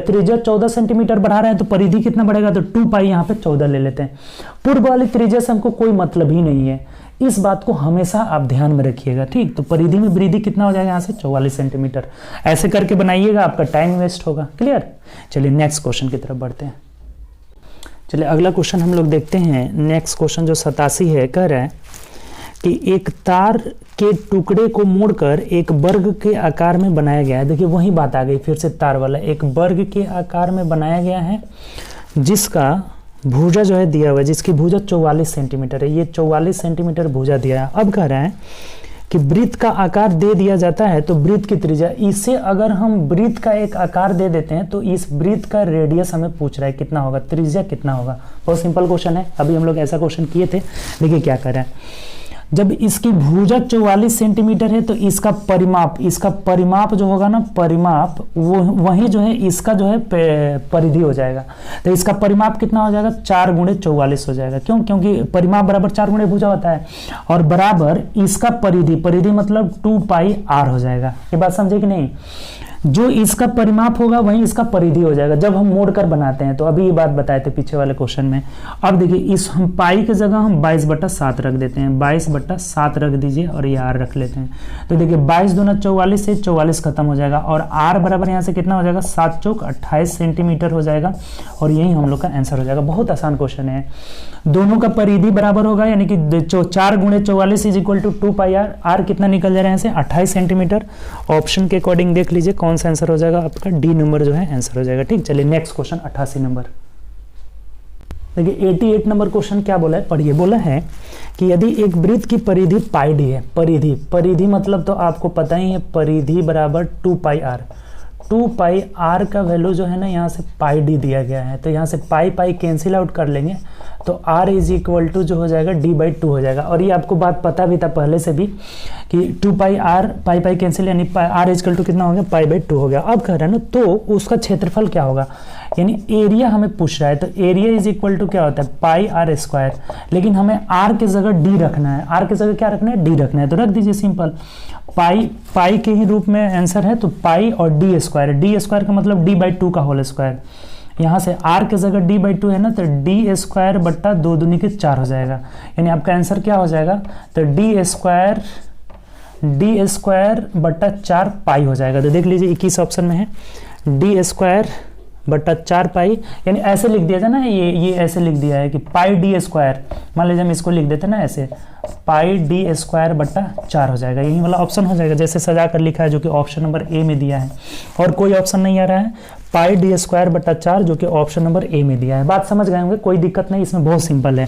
त्रिज्या 14 सेंटीमीटर बढ़ा रहे हैं, तो परिधि कितना बढ़ेगा, तो 2 पाई यहाँ पे 14 ले लेते हैं। पूर्व वाली त्रिज्या से हमको कोई मतलब ही नहीं है, इस बात को हमेशा आप ध्यान में रखिएगा, ठीक। तो परिधि में वृद्धि कितना हो जाएगा यहाँ से 44 सेंटीमीटर। ऐसे करके बनाइएगा, आपका टाइम वेस्ट होगा। क्लियर। चलिए नेक्स्ट क्वेश्चन की तरफ बढ़ते हैं। चलिए अगला क्वेश्चन हम लोग देखते हैं। नेक्स्ट क्वेश्चन जो 87 है, कह रहा है कि एक तार के टुकड़े को मोड़कर एक वर्ग के आकार में बनाया गया है। देखिए वही बात आ गई फिर से, तार वाला एक वर्ग के आकार में बनाया गया है जिसका भुजा जो है दिया हुआ है, जिसकी भुजा 44 सेंटीमीटर है। ये 44 सेंटीमीटर भुजा दिया है। अब कह रहा है कि वृत्त का आकार दे दिया जाता है तो वृत्त की त्रिज्या, इसे अगर हम वृत्त का एक आकार दे देते हैं तो इस वृत्त का रेडियस हमें पूछ रहा है कितना होगा, त्रिज्या कितना होगा। बहुत सिंपल क्वेश्चन है, अभी हम लोग ऐसा क्वेश्चन किए थे। देखिए क्या कर रहा है, जब इसकी भुजा 44 सेंटीमीटर है तो इसका परिमाप जो होगा ना, परिमाप वो वही जो है इसका जो है परिधि हो जाएगा। तो इसका परिमाप कितना हो जाएगा, 4 गुणे 44 हो जाएगा। क्यों? क्योंकि परिमाप बराबर 4 गुणे भुजा होता है, और बराबर इसका परिधि मतलब 2 पाई r हो जाएगा। ये बात समझे कि नहीं? जो इसका परिमाप होगा वही इसका परिधि हो जाएगा जब हम मोड़कर बनाते हैं। तो अभी ये बात बताए थे पीछे वाले क्वेश्चन में। अब देखिए इस हम पाई की जगह हम 22/7 रख देते हैं, 22/7 रख दीजिए और ये r रख लेते हैं। तो देखिए 22 दूना 44 से 44 खत्म हो जाएगा, और r बराबर यहाँ से कितना हो जाएगा, 7 चौक 28 सेंटीमीटर हो जाएगा, और यही हम लोग का आंसर हो जाएगा। बहुत आसान क्वेश्चन है। दोनों का परिधि बराबर होगा, यानी कि 4 गुणे 44 is equal to 2 pi r। r कितना निकल जा रहा है यहाँ से, 28 सेंटीमीटर। ऑप्शन के अकॉर्डिंग देख लीजिए कौन सा आंसर हो जाएगा आपका, डी नंबर जो है आंसर हो जाएगा। ठीक, चलिए नेक्स्ट क्वेश्चन 88 नंबर। देखिए 88 नंबर क्वेश्चन क्या बोला है, पढ़िए। बोला है कि यदि एक वृत्त की परिधि पाई डी है, परिधि मतलब तो आपको पता ही है, परिधि बराबर 2 पाई r। 2 पाई r का वैल्यू जो है ना यहाँ से पाई डी दिया गया है, तो यहाँ से पाई कैंसिल आउट कर लेंगे तो r इज इक्वल टू जो हो जाएगा d/2 हो जाएगा। और ये आपको बात पता भी था पहले से भी कि 2 पाई r, पाई कैंसिल, यानी r इज इक्वल टू कितना हो गया, पाई/2 हो गया। अब कह रहा है ना, तो उसका क्षेत्रफल क्या होगा, यानी एरिया हमें पूछ रहा है। तो एरिया इज इक्वल टू क्या होता है, पाई r स्क्वायर। लेकिन हमें r की जगह d रखना है, r की जगह क्या रखना है, d रखना है। तो रख दीजिए सिंपल, पाई के ही रूप में आंसर है, तो पाई और डी स्क्वायर का मतलब d/2 का होल स्क्वायर। यहाँ से r की जगह d/2 है ना, तो d स्क्वायर बट्टा 2 दूनी के 4 हो जाएगा। यानी आपका आंसर क्या हो जाएगा, तो d स्क्वायर बट्टा 4 पाई हो जाएगा। तो देख लीजिए 21 ऑप्शन में है, d स्क्वायर बट्टा 4 पाई। यानी ऐसे लिख दिया था ना, ये ऐसे लिख दिया है कि पाई डी स्क्वायर, मान लीजिए हम इसको लिख देते ना ऐसे, पाई डी स्क्वायर बट्टा 4 हो जाएगा। यही वाला ऑप्शन हो जाएगा जैसे सजा कर लिखा है, जो कि ऑप्शन नंबर ए में दिया है। और कोई ऑप्शन नहीं आ रहा है, पाई डी स्क्वायर बट्टा 4 जो कि ऑप्शन नंबर ए में दिया है। बात समझ गए होंगे, कोई दिक्कत नहीं, इसमें बहुत सिंपल है।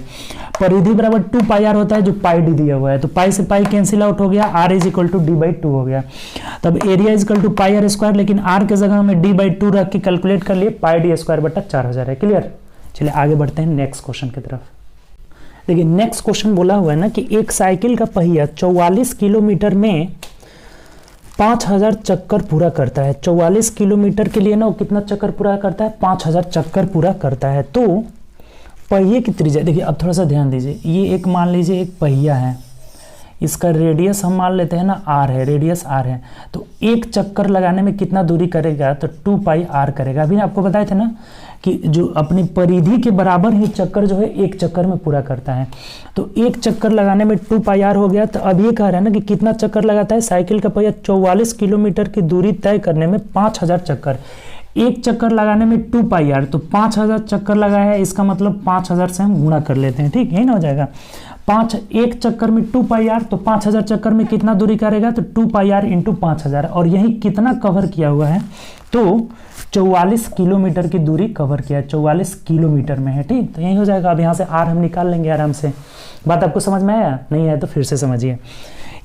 परिधि बराबर 2 पाई r होता है, जो पाई डी दिया हुआ है, तो पाई से पाई कैंसिल आउट हो गया, r is equal to d/2 हो गया। तब area is equal to pi r square, लेकिन r के जगह हमें d/2 रख के कैलकुलेट कर लिए, पाई डी स्क्वायर बट्टा 4 हो जा रहा है। क्लियर? चलिए आगे बढ़ते हैं नेक्स्ट क्वेश्चन की तरफ। देखिए नेक्स्ट क्वेश्चन बोला हुआ है ना कि एक साइकिल का पहिया 44 किलोमीटर में 5000 चक्कर पूरा करता है। 44 किलोमीटर के लिए ना वो कितना चक्कर पूरा करता है, 5000 चक्कर पूरा करता है। तो पहिए की त्रिज्या, देखिए अब थोड़ा सा ध्यान दीजिए, ये एक मान लीजिए एक पहिया है, इसका रेडियस हम मान लेते हैं ना r है, रेडियस r है। तो एक चक्कर लगाने में कितना दूरी करेगा, तो 2 पाई r करेगा। अभी आपको बताए थे ना कि जो अपनी परिधि के बराबर ही चक्कर जो है एक चक्कर में पूरा करता है। तो एक चक्कर लगाने में 2 पाई r हो गया। तो अब ये कह रहा है ना कि कितना चक्कर लगाता है साइकिल का पहिया, 44 किलोमीटर की दूरी तय करने में 5000 चक्कर। एक चक्कर लगाने में 2 पाई r, तो 5000 चक्कर लगाया है, इसका मतलब 5000 से हम गुणा कर लेते हैं। ठीक, यही ना हो जाएगा। एक चक्कर में 2 पाई r, तो 5000 चक्कर में कितना दूरी करेगा, तो 2 पाई r इंटू 5000। और यही कितना कवर किया हुआ है, तो 44 किलोमीटर की दूरी कवर किया है, 44 किलोमीटर में है। ठीक, तो यही हो जाएगा। अब यहाँ से r हम निकाल लेंगे आराम से। बात आपको समझ में आया? नहीं आया तो फिर से समझिए।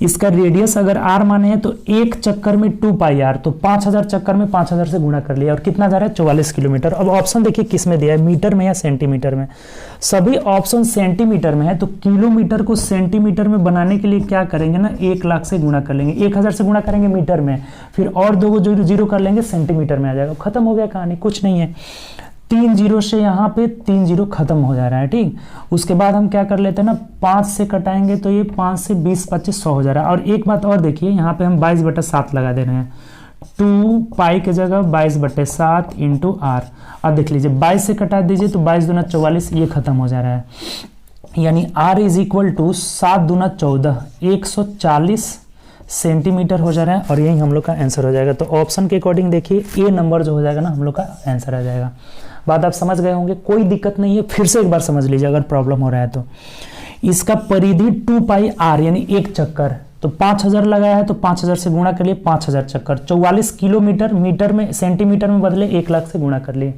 इसका रेडियस अगर r माने हैं तो एक चक्कर में 2 पाई r, तो 5000 चक्कर में 5000 से गुणा कर लिया, और कितना जा रहा है, 44 किलोमीटर। अब ऑप्शन देखिए किस में दिया है, मीटर में या सेंटीमीटर में। सभी ऑप्शन सेंटीमीटर में है, तो किलोमीटर को सेंटीमीटर में बनाने के लिए क्या करेंगे ना, 1 लाख से गुणा कर लेंगे, 1000 से गुणा करेंगे मीटर में, फिर और 2 जीरो कर लेंगे, सेंटीमीटर में आ जाएगा। खत्म हो गया कहानी, कुछ नहीं है। 3 जीरो से यहाँ पे 3 जीरो खत्म हो जा रहा है। ठीक, उसके बाद हम क्या कर लेते हैं ना, 5 से कटाएंगे तो ये 5 से 20 25 100 हो जा रहा है। और एक बात और देखिए, यहाँ पे हम 22/7 लगा दे रहे हैं, 2 पाई की जगह 22/7 इंटू r। अब देख लीजिए 22 से कटा दीजिए तो 22 दूना 44, ये खत्म हो जा रहा है। यानी r इज इक्वल टू 7 दूना 14, 140 सेंटीमीटर हो जा रहा है, और यही हम लोग का आंसर हो जाएगा। तो ऑप्शन के अकॉर्डिंग देखिए ए नंबर जो हो जाएगा ना हम लोग का आंसर आ जाएगा। बात आप समझ गए होंगे, कोई दिक्कत नहीं है, फिर से एक बार समझ लीजिए अगर प्रॉब्लम हो रहा है तो। इसका परिधि 2πr यानी एक चक्कर, तो 5000 लगाया है तो 5000 से गुणा कर लिए 5000 चक्कर, 44 किलोमीटर, मीटर में सेंटीमीटर में बदले 1 लाख से गुणा कर लिए,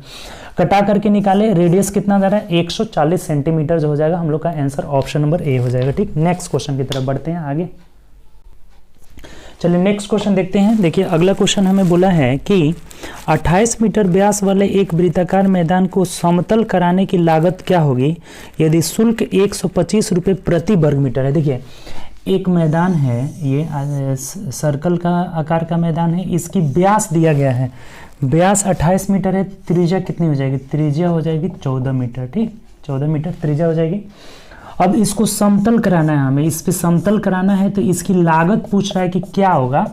कटा करके निकाले, रेडियस कितना दे रहा है 140 सेंटीमीटर जो हो जाएगा हम लोग का आंसर ऑप्शन नंबर ए हो जाएगा। ठीक, नेक्स्ट क्वेश्चन की तरफ बढ़ते हैं आगे। चलिए नेक्स्ट क्वेश्चन देखते हैं। देखिए अगला क्वेश्चन हमें बोला है कि 28 मीटर व्यास वाले एक वृत्ताकार मैदान को समतल कराने की लागत क्या होगी यदि शुल्क 125 रुपये प्रति वर्ग मीटर है। देखिए एक मैदान है, ये सर्कल का आकार का मैदान है, इसकी व्यास दिया गया है, व्यास 28 मीटर है, त्रिज्या कितनी हो जाएगी, त्रिज्या हो जाएगी 14 मीटर। ठीक, 14 मीटर त्रिज्या हो जाएगी। अब इसको समतल कराना है, हमें इस पे समतल कराना है, तो इसकी लागत पूछ रहा है कि क्या होगा,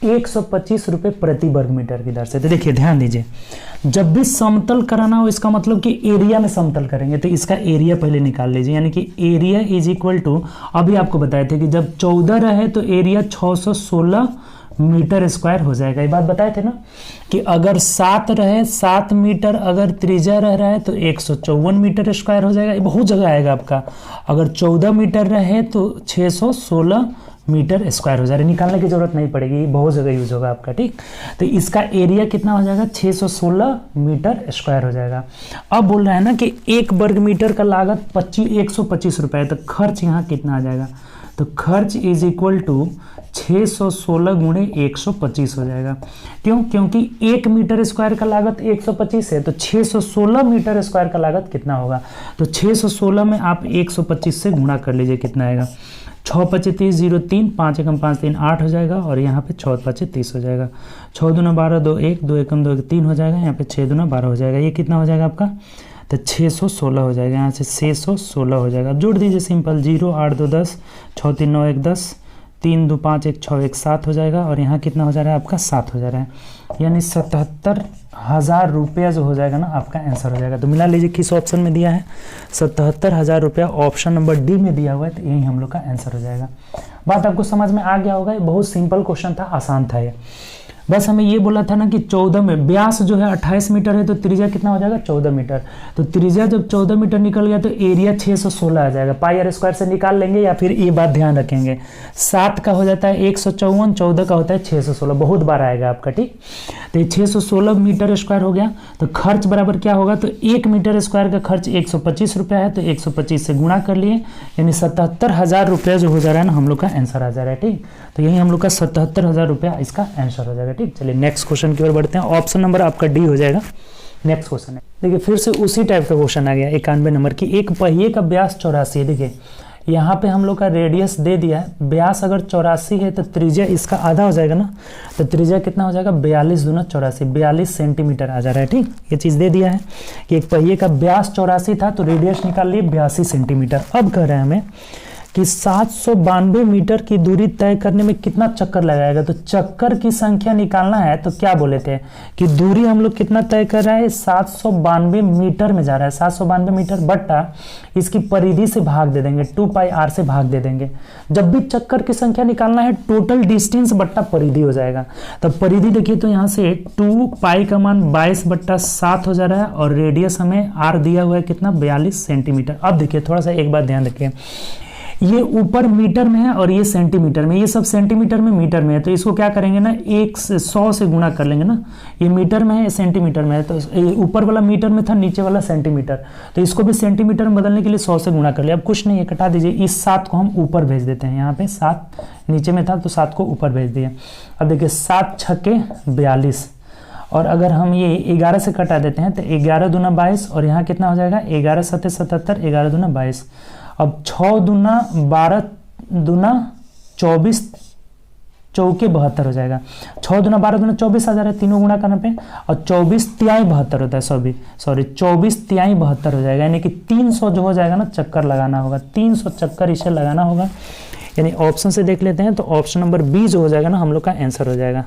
125 रुपये प्रति वर्ग मीटर की दर से। तो देखिए ध्यान दीजिए, जब भी समतल कराना हो इसका मतलब कि एरिया में समतल करेंगे, तो इसका एरिया पहले निकाल लीजिए, यानी कि एरिया इज इक्वल टू, अभी आपको बताए थे कि जब 14 रहे तो एरिया 616 मीटर स्क्वायर हो जाएगा। ये बात बताए थे ना कि अगर 7 रहे, 7 मीटर अगर त्रिज्या रह रहा है तो 154 मीटर स्क्वायर हो जाएगा। ये बहुत जगह आएगा आपका। अगर 14 मीटर रहे तो 616 मीटर स्क्वायर हो जाएगा, निकालने की जरूरत नहीं पड़ेगी, बहुत जगह यूज होगा आपका। ठीक, तो इसका एरिया कितना हो जाएगा 616 मीटर स्क्वायर हो जाएगा। अब बोल रहा है ना कि एक वर्ग मीटर का लागत 125 रुपये है, तो खर्च यहाँ कितना आ जाएगा, तो खर्च इज इक्वल टू 616 गुणे 125 हो जाएगा। क्यों, क्योंकि 1 मीटर स्क्वायर का लागत 125 है, तो 616 मीटर स्क्वायर का लागत कितना होगा, तो 616 में आप 125 से गुणा कर लीजिए, कितना आएगा 6 25 30 0 3 5 एकम 5 3 8 हो जाएगा, और यहाँ पे 6 5 30 हो जाएगा, 6 दूना 12 2 1 2 एकम 2 3 हो जाएगा, यहाँ पे 6 दूना 12 हो जाएगा। ये कितना हो जाएगा आपका, तो 616 हो जाएगा, यहाँ से 616 हो जाएगा। अब जोड़ दीजिए सिंपल, 0 8 2 10 6 3 9 1 10 3 2 5 1 6 1 7 हो जाएगा, और यहाँ कितना हो जा रहा है आपका 7 हो जा रहा है, यानी 77,000 रुपया जो हो जाएगा ना आपका आंसर हो जाएगा। तो मिला लीजिए किस ऑप्शन में दिया है, 77,000 रुपया ऑप्शन नंबर डी में दिया हुआ है, तो यही हम लोग का आंसर हो जाएगा। बात आपको समझ में आ गया होगा, ये बहुत सिंपल क्वेश्चन था, आसान था ये। बस हमें ये बोला था ना कि 14 में व्यास जो है 28 मीटर है, तो त्रिज्या कितना हो जाएगा 14 मीटर, तो त्रिज्या जब 14 मीटर निकल गया तो एरिया 616 आ जाएगा, पाई आर स्क्वायर से निकाल लेंगे, या फिर ये बात ध्यान रखेंगे 7 का हो जाता है 154, 14 का होता है 616, बहुत बार आएगा आपका। ठीक, तो ये 616 मीटर स्क्वायर हो गया, तो खर्च बराबर क्या होगा, तो 1 मीटर स्क्वायर का खर्च 125 रुपया है, तो 125 से गुणा कर लिए, यानी 77,000 रुपया जो हो जा रहा है ना हम लोग का आंसर आ जा रहा है। ठीक, तो यही हम लोग का 77,000 रुपया इसका आंसर हो जाएगा। ठीक, चलिए नेक्स्ट क्वेश्चन की ओर बढ़ते हैं, ऑप्शन नंबर आपका डी हो जाएगा। नेक्स्ट क्वेश्चन है, देखिए फिर से उसी टाइप का क्वेश्चन आ गया, 91 नंबर की। एक पहिए का व्यास 84 है। देखिए यहाँ पे हम लोग का रेडियस दे दिया है, व्यास अगर 84 है तो त्रिज्या इसका आधा हो जाएगा ना, तो त्रिज्या कितना हो जाएगा 42 दूना 84, 42 सेंटीमीटर आ जा रहा है। ठीक, ये चीज़ दे दिया है कि एक पहिए का व्यास 84 था, तो रेडियस निकाल लिए 82 सेंटीमीटर। अब कह रहे हैं हमें कि 792 मीटर की दूरी तय करने में कितना चक्कर लगाएगा, तो चक्कर की संख्या निकालना है, तो क्या बोले थे कि दूरी हम लोग कितना तय कर रहा है 792 मीटर में जा रहा है, 792 मीटर बट्टा इसकी परिधि से भाग दे देंगे, 2πr से भाग दे देंगे। जब भी चक्कर की संख्या निकालना है टोटल डिस्टेंस बट्टा परिधि हो जाएगा, तब परिधि देखिए तो यहाँ से 2π का मान 22/7 हो जा रहा है, और रेडियस हमें r दिया हुआ है कितना 42 सेंटीमीटर। अब देखिए थोड़ा सा एक बात ध्यान रखिए, ये ऊपर मीटर में है और ये सेंटीमीटर में, ये सब सेंटीमीटर में मीटर में है, तो इसको क्या करेंगे ना 100 से गुणा कर लेंगे ना, ये मीटर में है सेंटीमीटर में है, तो ऊपर वाला मीटर में था नीचे वाला सेंटीमीटर, तो इसको भी सेंटीमीटर में बदलने के लिए 100 से गुणा कर लिया। अब कुछ नहीं है, कटा दीजिए, इस 7 को हम ऊपर भेज देते हैं, यहाँ पे 7 नीचे में था तो 7 को ऊपर भेज दिया। अब देखिए 7 छक्के 42, और अगर हम ये 11 से कटा देते हैं तो 11 दूना 22, और यहाँ कितना हो जाएगा 11 सत्ते 77, 11 दूना 22। अब 6 दूना 12 दूना 24 चौके 72 हो जाएगा, 6 दूना 12 दूना 24 आ जा रहा है, तीनों गुणा करने पे, और 24 तिहाई 72 होता है, सॉरी 24 तिहाई 72 हो जाएगा, यानी कि 300 जो हो जाएगा ना चक्कर लगाना होगा, 300 चक्कर इसे लगाना होगा। यानी ऑप्शन से देख लेते हैं तो ऑप्शन नंबर बी जो हो जाएगा ना हम लोग का आंसर हो जाएगा।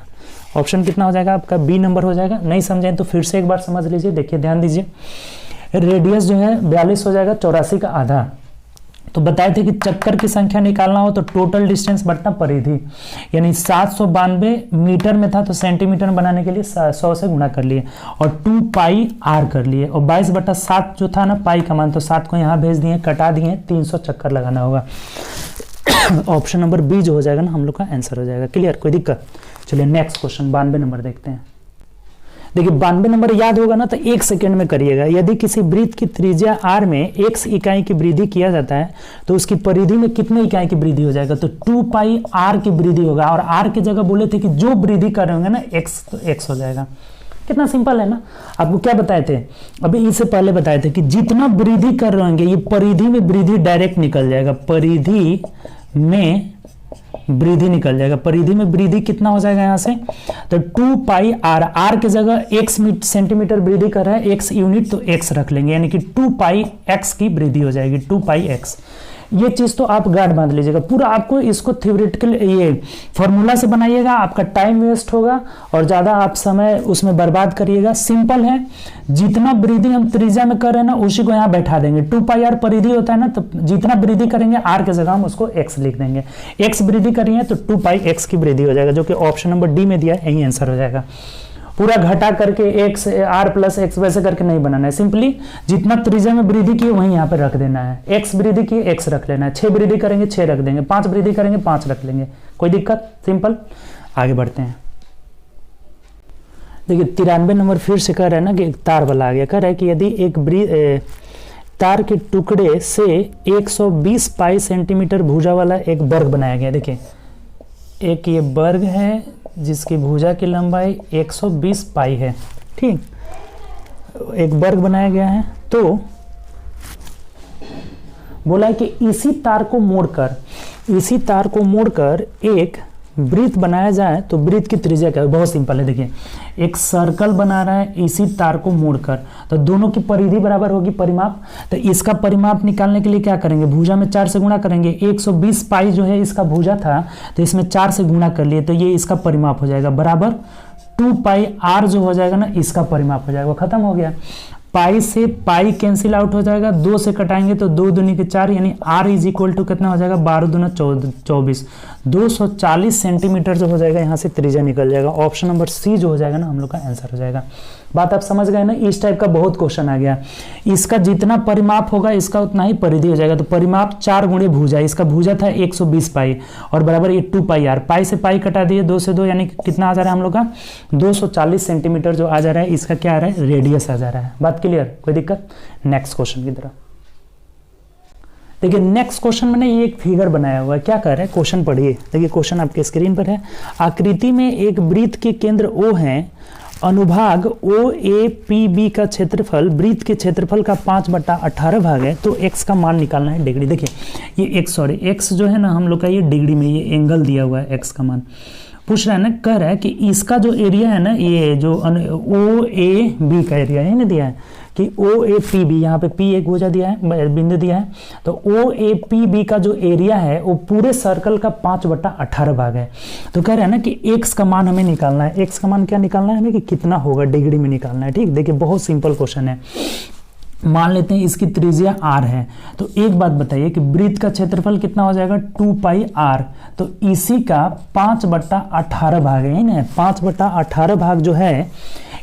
ऑप्शन कितना हो जाएगा आपका बी नंबर हो जाएगा। नहीं समझें तो फिर से एक बार समझ लीजिए, देखिए ध्यान दीजिए, रेडियस जो है 42 हो जाएगा, 84 का आधा, तो बताए थे कि चक्कर की संख्या निकालना हो तो टोटल डिस्टेंस बटा परिधि, यानी 792 मीटर में था तो सेंटीमीटर में बनाने के लिए 100 से गुणा कर लिए और 2 पाई आर कर लिए, और 22/7 जो था ना पाई का मान, तो 7 को यहाँ भेज दिए, कटा दिए, 300 चक्कर लगाना होगा। ऑप्शन नंबर बी जो हो जाएगा ना हम लोग का आंसर हो जाएगा। क्लियर, कोई दिक्कत? चलिए नेक्स्ट क्वेश्चन 92 नंबर देखते हैं। देखिए 92 नंबर याद होगा ना तो 1 सेकेंड में करिएगा। यदि किसी वृत्त की त्रिज्या r में x इकाई की वृद्धि किया जाता है तो उसकी परिधि में कितने इकाई की वृद्धि हो जाएगा? तो 2 पाई r की वृद्धि होगा, और r की जगह बोले थे कि जो वृद्धि कर रहे होंगे ना x, तो x हो जाएगा। कितना सिंपल है ना। आपको क्या बताए थे अभी, इससे पहले बताए थे कि जितना वृद्धि कर रहे होंगे ये परिधि में वृद्धि डायरेक्ट निकल जाएगा, परिधि में वृद्धि निकल जाएगा। परिधि में वृद्धि कितना हो जाएगा यहाँ से? तो 2 पाई आर, आर की जगह x सेंटीमीटर वृद्धि कर रहा है, x यूनिट, तो x रख लेंगे, यानी कि 2 पाई x की वृद्धि हो जाएगी, 2 पाई x। ये चीज तो आप गार्ड बांध लीजिएगा पूरा। आपको इसको थ्योरेटिकल ये फॉर्मूला से बनाइएगा, आपका टाइम वेस्ट होगा और ज्यादा आप समय उसमें बर्बाद करिएगा। सिंपल है, जितना वृद्धि हम त्रिज्या में कर रहे हैं ना उसी को यहाँ बैठा देंगे। 2 पाई आर परिधि होता है ना, तो जितना वृद्धि करेंगे आर की जगह हम उसको x लिख देंगे। x वृद्धि करेंगे तो 2 पाई x की वृद्धि हो जाएगा, जो कि ऑप्शन नंबर डी में दिया है, यही आंसर हो जाएगा। पूरा घटा करके x r प्लस x वैसे करके नहीं बनाना है, सिंपली जितना त्रिज्या में वृद्धि की वहीं यहाँ पे रख देना है। x वृद्धि की x रख लेना है, 6 वृद्धि करेंगे 6 रख देंगे, 5 वृद्धि करेंगे 5 रख लेंगे, कोई दिक्कत? सिंपल। आगे बढ़ते हैं। देखिए 93 नंबर फिर से कह रहा है ना कि एक तार वाला आ गया। कह रहा है कि यदि एक तार के टुकड़े से 120 पाई सेंटीमीटर भुजा वाला एक वर्ग बनाया गया। देखिए एक ये वर्ग है जिसकी भुजा की लंबाई 120 पाई है, ठीक, एक वर्ग बनाया गया है। तो बोला है कि इसी तार को मोड़कर एक वृत्त बनाया जाए तो वृत्त की त्रिज्या क्या है? बहुत सिंपल है। देखिए एक सर्कल बना रहा है इसी तार को मोड़कर, तो दोनों की परिधि बराबर होगी, परिमाप। तो इसका परिमाप निकालने के लिए क्या करेंगे? भुजा में 4 से गुणा करेंगे। 120 पाई जो है इसका भुजा था तो इसमें 4 से गुणा कर लिए, तो ये इसका परिमाप हो जाएगा, बराबर 2 पाई आर जो हो जाएगा ना इसका परिमाप हो जाएगा। खत्म हो गया। पाई से पाई कैंसिल आउट हो जाएगा, 2 से कटाएंगे तो 2 दूनी के 4, यानी r इज इक्वल टू कितना हो जाएगा? 12 दूना 24, 240 सेंटीमीटर जो हो जाएगा यहाँ से त्रिज्या निकल जाएगा। ऑप्शन नंबर सी जो हो जाएगा ना हम लोग का आंसर हो जाएगा। बात आप समझ गए ना। इस टाइप का बहुत क्वेश्चन आ गया, इसका जितना परिमाप होगा इसका उतना ही परिधि हो जाएगा। तो परिमाप 4 गुणे भुजा, इसका भुजा था 120 पाई और बराबर ये 2 पाई आर, पाई से पाई कटा दिए, 2 से 2, यानी कितना आ जा रहा है हम लोग का? 240 सेंटीमीटर जो आ जा रहा है, इसका क्या आ रहा है? रेडियस आ जा रहा है। बात क्लियर, कोई दिक्कत? नेक्स्ट क्वेश्चन की तरफ देखिए। नेक्स्ट क्वेश्चन में ये एक फिगर बनाया हुआ है, क्या कर रहा है? क्वेश्चन पढ़िए। देखिए क्वेश्चन आपके स्क्रीन पर है। आकृति में एक वृत्त के केंद्र O है, अनुभाग OAPB का क्षेत्रफल वृत्त के क्षेत्रफल का 5/18 भाग है, तो x का मान निकालना है डिग्री। देखिए ये x जो है ना हम लोग का ये डिग्री में, ये एंगल दिया हुआ है, x का मान पूछ रहा है ना। कह रहा है कि इसका जो एरिया है ना, ये जो OAB का एरिया है ना दिया है कि OAPB, यहाँ पे P एक भुजा दिया है, बिंदु दिया है, तो OAPB का जो एरिया है वो पूरे सर्कल का 5/18 भाग है। तो कह रहा है ना कि x का मान हमें निकालना है। x का मान क्या निकालना है हमें? कि कितना होगा, डिग्री में निकालना है, ठीक। देखिए बहुत सिंपल क्वेश्चन है। मान लेते हैं इसकी त्रिज्या r है, तो एक बात बताइए कि वृत्त का क्षेत्रफल कितना हो जाएगा? 2 पाई r, तो इसी का 5/18 भाग है ना। 5/18 भाग जो है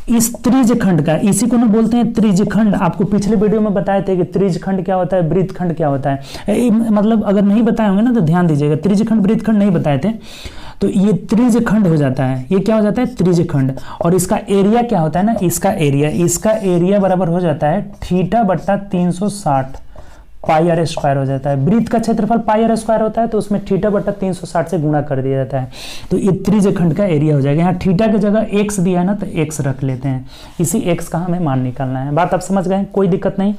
इस त्रिज्यखंड का, इसी को ना बोलते हैं त्रिज्यखंड। आपको पिछले वीडियो में बताए थे कि त्रिज्यखंड क्या होता है, वृत्तखंड क्या होता है। मतलब अगर नहीं बताए होंगे ना तो ध्यान दीजिएगा, त्रिज्यखंड वृत्तखंड नहीं बताए थे, तो ये त्रिज्यखंड हो जाता है। ये क्या हो जाता है? त्रिज्यखंड। और इसका एरिया क्या होता है ना, इसका एरिया बराबर हो जाता है θ/360 पाई आर स्क्वायर हो जाता है। वृत्त का क्षेत्रफल पाई आर स्क्वायर होता है, तो उसमें θ/360 से गुणा कर दिया जाता है, तो ये त्रिज्यखंड का एरिया हो जाएगा। यहाँ थीटा की जगह x दिया है ना, तो x रख लेते हैं। इसी x का हमें मान निकालना है। बात आप समझ गए, कोई दिक्कत नहीं।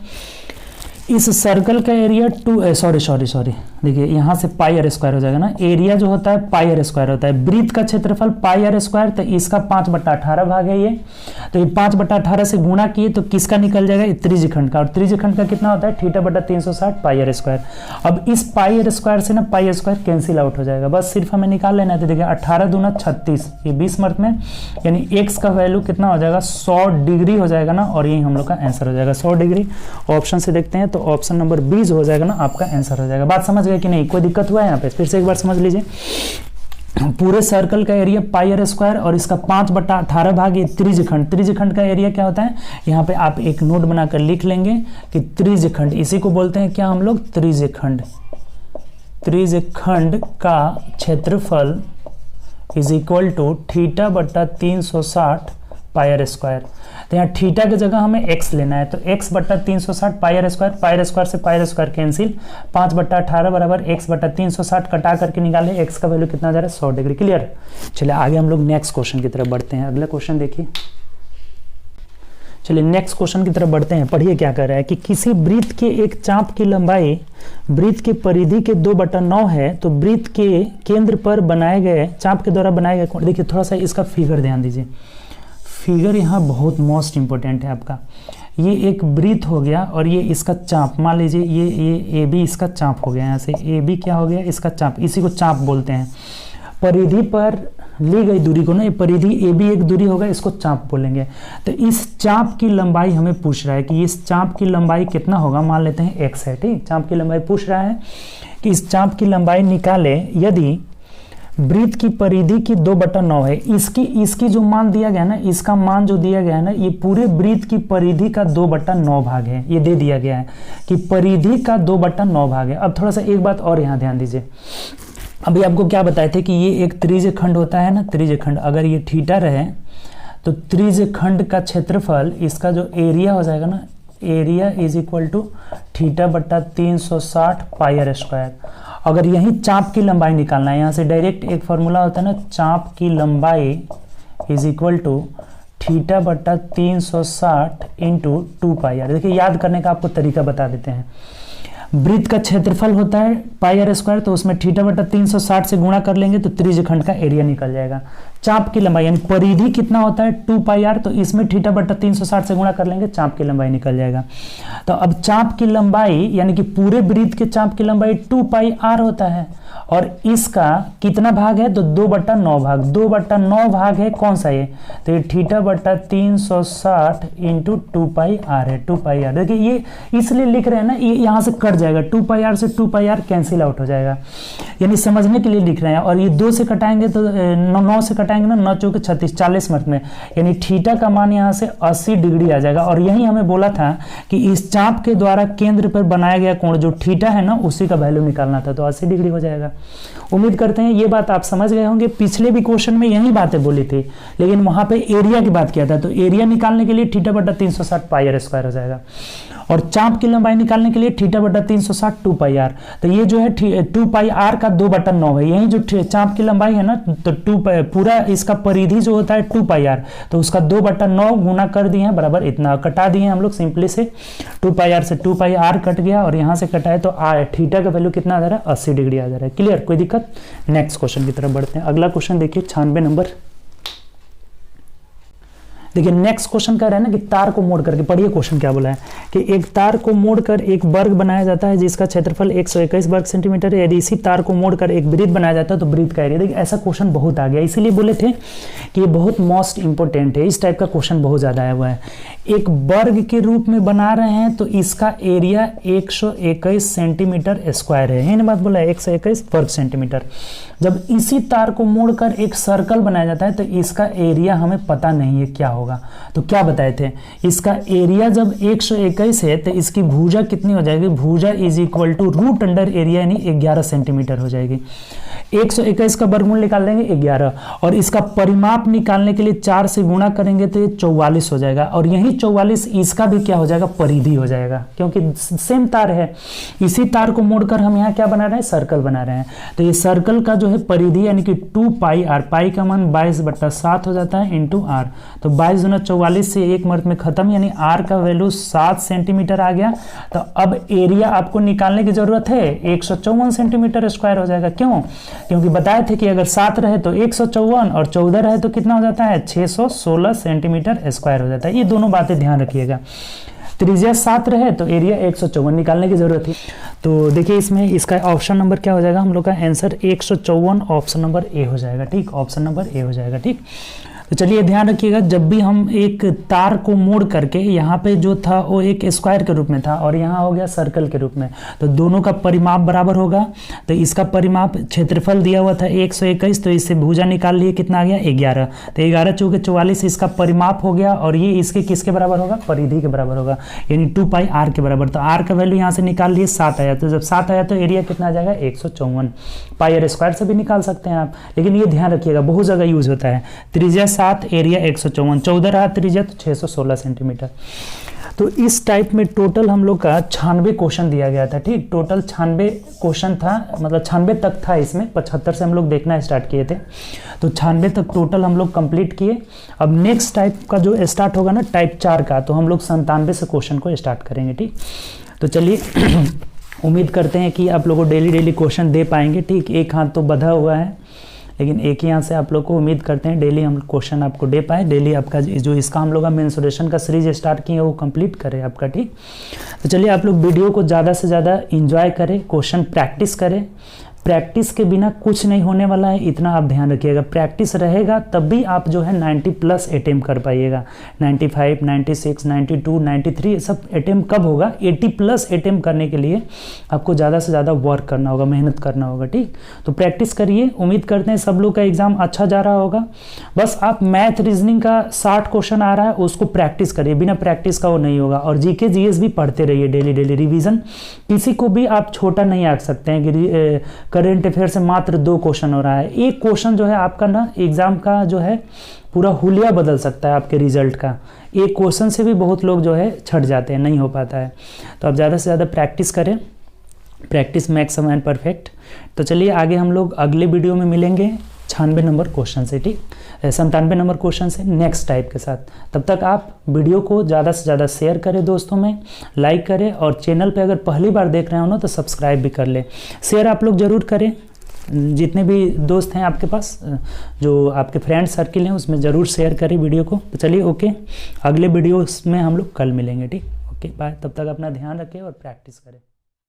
इस सर्कल का एरिया सॉरी देखिए यहाँ से पाई आर स्क्वायर हो जाएगा ना। एरिया जो होता है पाई आर स्क्वायर होता है, वृत्त का क्षेत्रफल पाई आर स्क्वायर, तो इसका 5/18 भाग है ये। तो ये 5/18 से गुणा किए तो किसका निकल जाएगा? त्रिज्यखंड का। और त्रिज्यखंड का कितना होता है? θ/360 पाई आर स्क्वायर। अब इस पाई आर स्क्वायर से ना पाई आर स्क्वायर कैंसिल आउट हो जाएगा, बस सिर्फ हमें निकाल लेना है। तो देखिए 18 दूना 36, ये 20 मर्द में, यानी x का वैल्यू कितना हो जाएगा? 100 डिग्री हो जाएगा ना, और यही हम लोग का आंसर हो जाएगा 100 डिग्री। ऑप्शन से देखते हैं तो ऑप्शन नंबर बी जो हो जाएगा ना आपका आंसर हो जाएगा। बात समझ गए कि नहीं, कोई दिक्कत हुआ है यहाँ पे? फिर से एक बार समझ लीजिए, पूरे सर्कल का एरिया पाई आर स्क्वायर और इसका 5/18 भाग ये त्रिज्यखंड। त्रिज्यखंड का एरिया क्या होता है, यहाँ पे आप एक नोट बनाकर लिख लेंगे कि त्रिज्यखंड, इसी को बोलते हैं क्या हम लोग, त्रिज्यखंड। त्रिज्यखंड का क्षेत्रफल is equal to θ/360 pi R square. तो यहाँ थीटा की जगह हमें x लेना है, तो x/360 pi R square, pi R square से पाई आर स्क्वायर कैंसिल, 5/18 बराबर x/360 कटा करके निकाले, x का वैल्यू कितना जा रहा है 100 डिग्री। क्लियर? चलिए आगे हम लोग नेक्स्ट क्वेश्चन की तरफ बढ़ते हैं। अगला क्वेश्चन देखिए, चलिए नेक्स्ट क्वेश्चन की तरफ बढ़ते हैं। पढ़िए क्या कर रहा है कि किसी वृत्त के एक चाप की लंबाई वृत्त के परिधि के 2/9 है, तो वृत्त के केंद्र पर बनाए गए चाप के द्वारा बनाए गए कोण, देखिए थोड़ा सा इसका फिगर ध्यान दीजिए, फिगर यहाँ बहुत मोस्ट इंपॉर्टेंट है आपका। ये एक वृत्त हो गया और ये इसका चाप, मान लीजिए ये ए बी इसका चाप हो गया, यहाँ से ए बी क्या हो गया, इसका चाप, इसी को चाप बोलते हैं। परिधि पर ली गई दूरी को ना, ये परिधि ए बी एक दूरी होगा, इसको चाप बोलेंगे। तो इस चाप की लंबाई हमें पूछ रहा है कि इस चाप की लंबाई कितना होगा, मान लेते हैं x है, ठीक। चाप की लंबाई पूछ रहा है कि इस चाप की लंबाई निकाले यदि वृत्त की परिधि की 2/9 है, इसकी जो मान दिया गया ना, इसका मान जो दिया गया है ना, ये पूरे वृत्त की परिधि का 2/9 भाग है, ये दे दिया गया है कि परिधि का 2/9 भाग है। अब थोड़ा सा एक बात और यहाँ ध्यान दीजिए, अभी आपको क्या बताए थे कि ये एक त्रिज्यखंड होता है ना, त्रिज्यखंड, अगर ये थीटा रहे तो त्रिज्यखंड का क्षेत्रफल, इसका जो एरिया हो जाएगा ना, area is equal to θ/360 pi R square. अगर यही चाप की लंबाई निकालना है, यहाँ से डायरेक्ट एक फॉर्मूला होता है ना, चाप की लंबाई is equal to θ/360 into 2 pi R. देखिए याद करने का आपको तरीका बता देते हैं। वृत्त का क्षेत्रफल होता है पाई आर स्क्वायर, तो उसमें θ/360 से गुणा कर लेंगे तो त्रिज्यखंड का एरिया निकल जाएगा। चाप की लंबाई यानी परिधि कितना होता है 2 पाई आर, तो इसमें θ/360 से गुणा कर लेंगे, चाप की लंबाई निकल जाएगा। तो अब चाप की लंबाई यानी कि पूरे वृत्त के चाप की लंबाई 2 पाई आर होता है, और इसका कितना भाग है, तो 2/9 भाग, 2/9 भाग है कौन सा ये, तो ये θ/360 इंटू 2 पाई आर है, 2 पाई आर। देखिए ये इसलिए लिख रहे हैं ना, ये यहाँ से कट जाएगा, 2 पाई आर से 2 पाई आर कैंसिल आउट हो जाएगा, यानी समझने के लिए लिख रहे हैं। और ये 2 से कटाएंगे तो 9 से कटाएंगे ना, 9 चौके 36, 40 मिनट में, यानी थीटा का मान यहाँ से 80 डिग्री आ जाएगा। और यही हमें बोला था कि इस चाप के द्वारा केंद्र पर बनाया गया कोण जो थीटा है ना, उसी का वैल्यू निकालना था, तो 80 डिग्री हो जाएगा। उम्मीद करते हैं ये बात आप समझ गए होंगे। पिछले भी क्वेश्चन में यही बातें बोली थी, लेकिन वहां पे एरिया की बात किया था, तो एरिया निकालने के लिए θ/360 पाई आर स्क्वायर हो जाएगा, और चाप की लंबाई निकालने के लिए θ/360 2 पाई आर। तो ये जो है 2 पाई आर का 2/9 है, यही जो चाप की लंबाई है ना, तो 2 पूरा इसका परिधि जो होता है 2 पाई आर, तो उसका 2/9 गुना कर दिए हैं बराबर इतना, कटा दिए हम लोग सिंपली से, 2 पाई आर से 2 पाई आर कट गया, और यहाँ से कटा है तो थीटा का वैल्यू कितना आ जा रहा है, 80 डिग्री आ जा रहा है। क्लियर? कोई दिक्कत? नेक्स्ट क्वेश्चन की तरफ बढ़ते हैं। अगला क्वेश्चन देखिए 96 नंबर। देखिए नेक्स्ट क्वेश्चन कह रहा है ना कि तार को मोड़ करके, पढ़िए क्वेश्चन क्या बोला है कि एक तार को मोड़कर एक वर्ग बनाया जाता है जिसका क्षेत्रफल 121 वर्ग सेंटीमीटर है। यदि इसी तार को मोड़कर एक वृत्त बनाया जाता है तो वृत्त का एरिया। देखिए ऐसा क्वेश्चन बहुत आ गया, इसीलिए बोले थे कि ये बहुत मोस्ट इंपॉर्टेंट है, इस टाइप का क्वेश्चन बहुत ज़्यादा आया हुआ है। एक वर्ग के रूप में बना रहे हैं तो इसका एरिया 121 सेंटीमीटर स्क्वायर है, यही ना बात बोला है, 121 वर्ग सेंटीमीटर। जब इसी तार को मोड़कर एक सर्कल बनाया जाता है तो इसका एरिया हमें पता नहीं है क्या होगा। तो क्या बताए थे, इसका एरिया जब 121 है तो इसकी भुजा कितनी हो जाएगी, भुजा is equal to root under area यानी 11 सेंटीमीटर हो जाएगी। 121 का वर्गमूल निकाल लेंगे 11, और इसका परिमाप निकालने के लिए 4 से गुणा करेंगे तो ये 44 हो जाएगा, और यही 44 इसका भी क्या हो जाएगा, परिधि हो जाएगा, क्योंकि सेम तार है। इसी तार को मोड़कर हम यहाँ क्या बना रहे हैं, सर्कल बना रहे हैं। तो ये सर्कल का जो है परिधि यानी कि 2 पाई आर, पाई का मान 22/7 हो जाता है इंटू आर, तो 22 × 44 से एक मर्द में खत्म, यानी आर का वैल्यू 7 सेंटीमीटर आ गया। तो अब एरिया आपको निकालने की जरूरत है, 154 सेंटीमीटर स्क्वायर हो जाएगा। क्यों? क्योंकि बताए थे कि अगर 7 रहे तो 154 और 14 रहे तो कितना हो जाता है, 616 सेंटीमीटर स्क्वायर हो जाता है। ये दोनों बातें ध्यान रखिएगा, त्रिज्या 7 रहे तो एरिया 154 निकालने की जरूरत है। तो देखिए इसमें इसका ऑप्शन नंबर क्या हो जाएगा, हम लोग का आंसर 154 ऑप्शन नंबर ए हो जाएगा, ठीक, ऑप्शन नंबर ए हो जाएगा, ठीक। तो चलिए ध्यान रखिएगा, जब भी हम एक तार को मोड़ करके, यहाँ पे जो था वो एक स्क्वायर के रूप में था और यहाँ हो गया सर्कल के रूप में, तो दोनों का परिमाप बराबर होगा। तो इसका परिमाप क्षेत्रफल दिया हुआ था 121, तो इससे भुजा निकाल लिए, कितना आ गया 11। तो 11 चौके 44 इसका परिमाप हो गया, और ये इसके किसके बराबर होगा, परिधि के बराबर होगा, यानी 2πr के बराबर। तो r का वैल्यू यहाँ से निकाल लिए 7 आया, तो जब 7 आया तो एरिया कितना आ जाएगा 154। पाई स्क्वायर से भी निकाल सकते हैं आप, लेकिन ये ध्यान रखिएगा बहुत जगह यूज होता है। त्रिज्या 7, एरिया 154, 14 रहा त्रिज्या तो 616 सेंटीमीटर। तो इस टाइप में टोटल हम लोग का 96 क्वेश्चन दिया गया था, ठीक, टोटल 96 क्वेश्चन था, मतलब 96 तक था इसमें, 75 से हम लोग देखना स्टार्ट किए थे, तो 96 तक टोटल हम लोग कंप्लीट किए। अब नेक्स्ट टाइप का जो स्टार्ट होगा ना टाइप 4 का, तो हम लोग 97 से क्वेश्चन को स्टार्ट करेंगे, ठीक। तो चलिए उम्मीद करते हैं कि आप लोगों को डेली क्वेश्चन दे पाएंगे, ठीक। एक हाथ तो बंधा हुआ है, लेकिन एक ही यहाँ से आप लोग को उम्मीद करते हैं डेली हम क्वेश्चन आपको दे पाए, डेली आपका जो इसका हम लोग का मेंसुरेशन का सीरीज स्टार्ट किए वो कंप्लीट करें आपका, ठीक। तो चलिए आप लोग वीडियो को ज़्यादा से ज़्यादा एंजॉय करें, क्वेश्चन प्रैक्टिस करें। प्रैक्टिस के बिना कुछ नहीं होने वाला है, इतना आप ध्यान रखिएगा। प्रैक्टिस रहेगा तब भी आप जो है 90+ अटेम्प्ट कर पाइएगा। 95, 96, 92, 93 सब अटेम्प्ट कब होगा, 80+ अटेम्प्ट करने के लिए आपको ज़्यादा से ज़्यादा वर्क करना होगा, मेहनत करना होगा, ठीक। तो प्रैक्टिस करिए, उम्मीद करते हैं सब लोग का एग्जाम अच्छा जा रहा होगा। बस आप मैथ रीजनिंग का 60 क्वेश्चन आ रहा है उसको प्रैक्टिस करिए, बिना प्रैक्टिस का वो नहीं होगा। और जीके जीएस भी पढ़ते रहिए डेली रिविजन। किसी को भी आप छोटा नहीं आंक सकते हैं कि करेंट अफेयर से मात्र 2 क्वेश्चन हो रहा है। एक क्वेश्चन जो है आपका ना एग्जाम का जो है पूरा हुलिया बदल सकता है आपके रिजल्ट का। एक क्वेश्चन से भी बहुत लोग जो है छट जाते हैं, नहीं हो पाता है। तो आप ज़्यादा से ज़्यादा प्रैक्टिस करें, practice makes a man perfect. तो चलिए आगे हम लोग अगले वीडियो में मिलेंगे 96 नंबर क्वेश्चन से, ठीक, 97 नंबर क्वेश्चन से नेक्स्ट टाइप के साथ। तब तक आप वीडियो को ज़्यादा से ज़्यादा शेयर करें दोस्तों में, लाइक करें, और चैनल पे अगर पहली बार देख रहे हो ना तो सब्सक्राइब भी कर लें। शेयर आप लोग ज़रूर करें, जितने भी दोस्त हैं आपके पास, जो आपके फ्रेंड सर्किल हैं उसमें ज़रूर शेयर करें वीडियो को। तो चलिए ओके, अगले वीडियो में हम लोग कल मिलेंगे, ठीक, ओके बाय। तब तक अपना ध्यान रखें और प्रैक्टिस करें।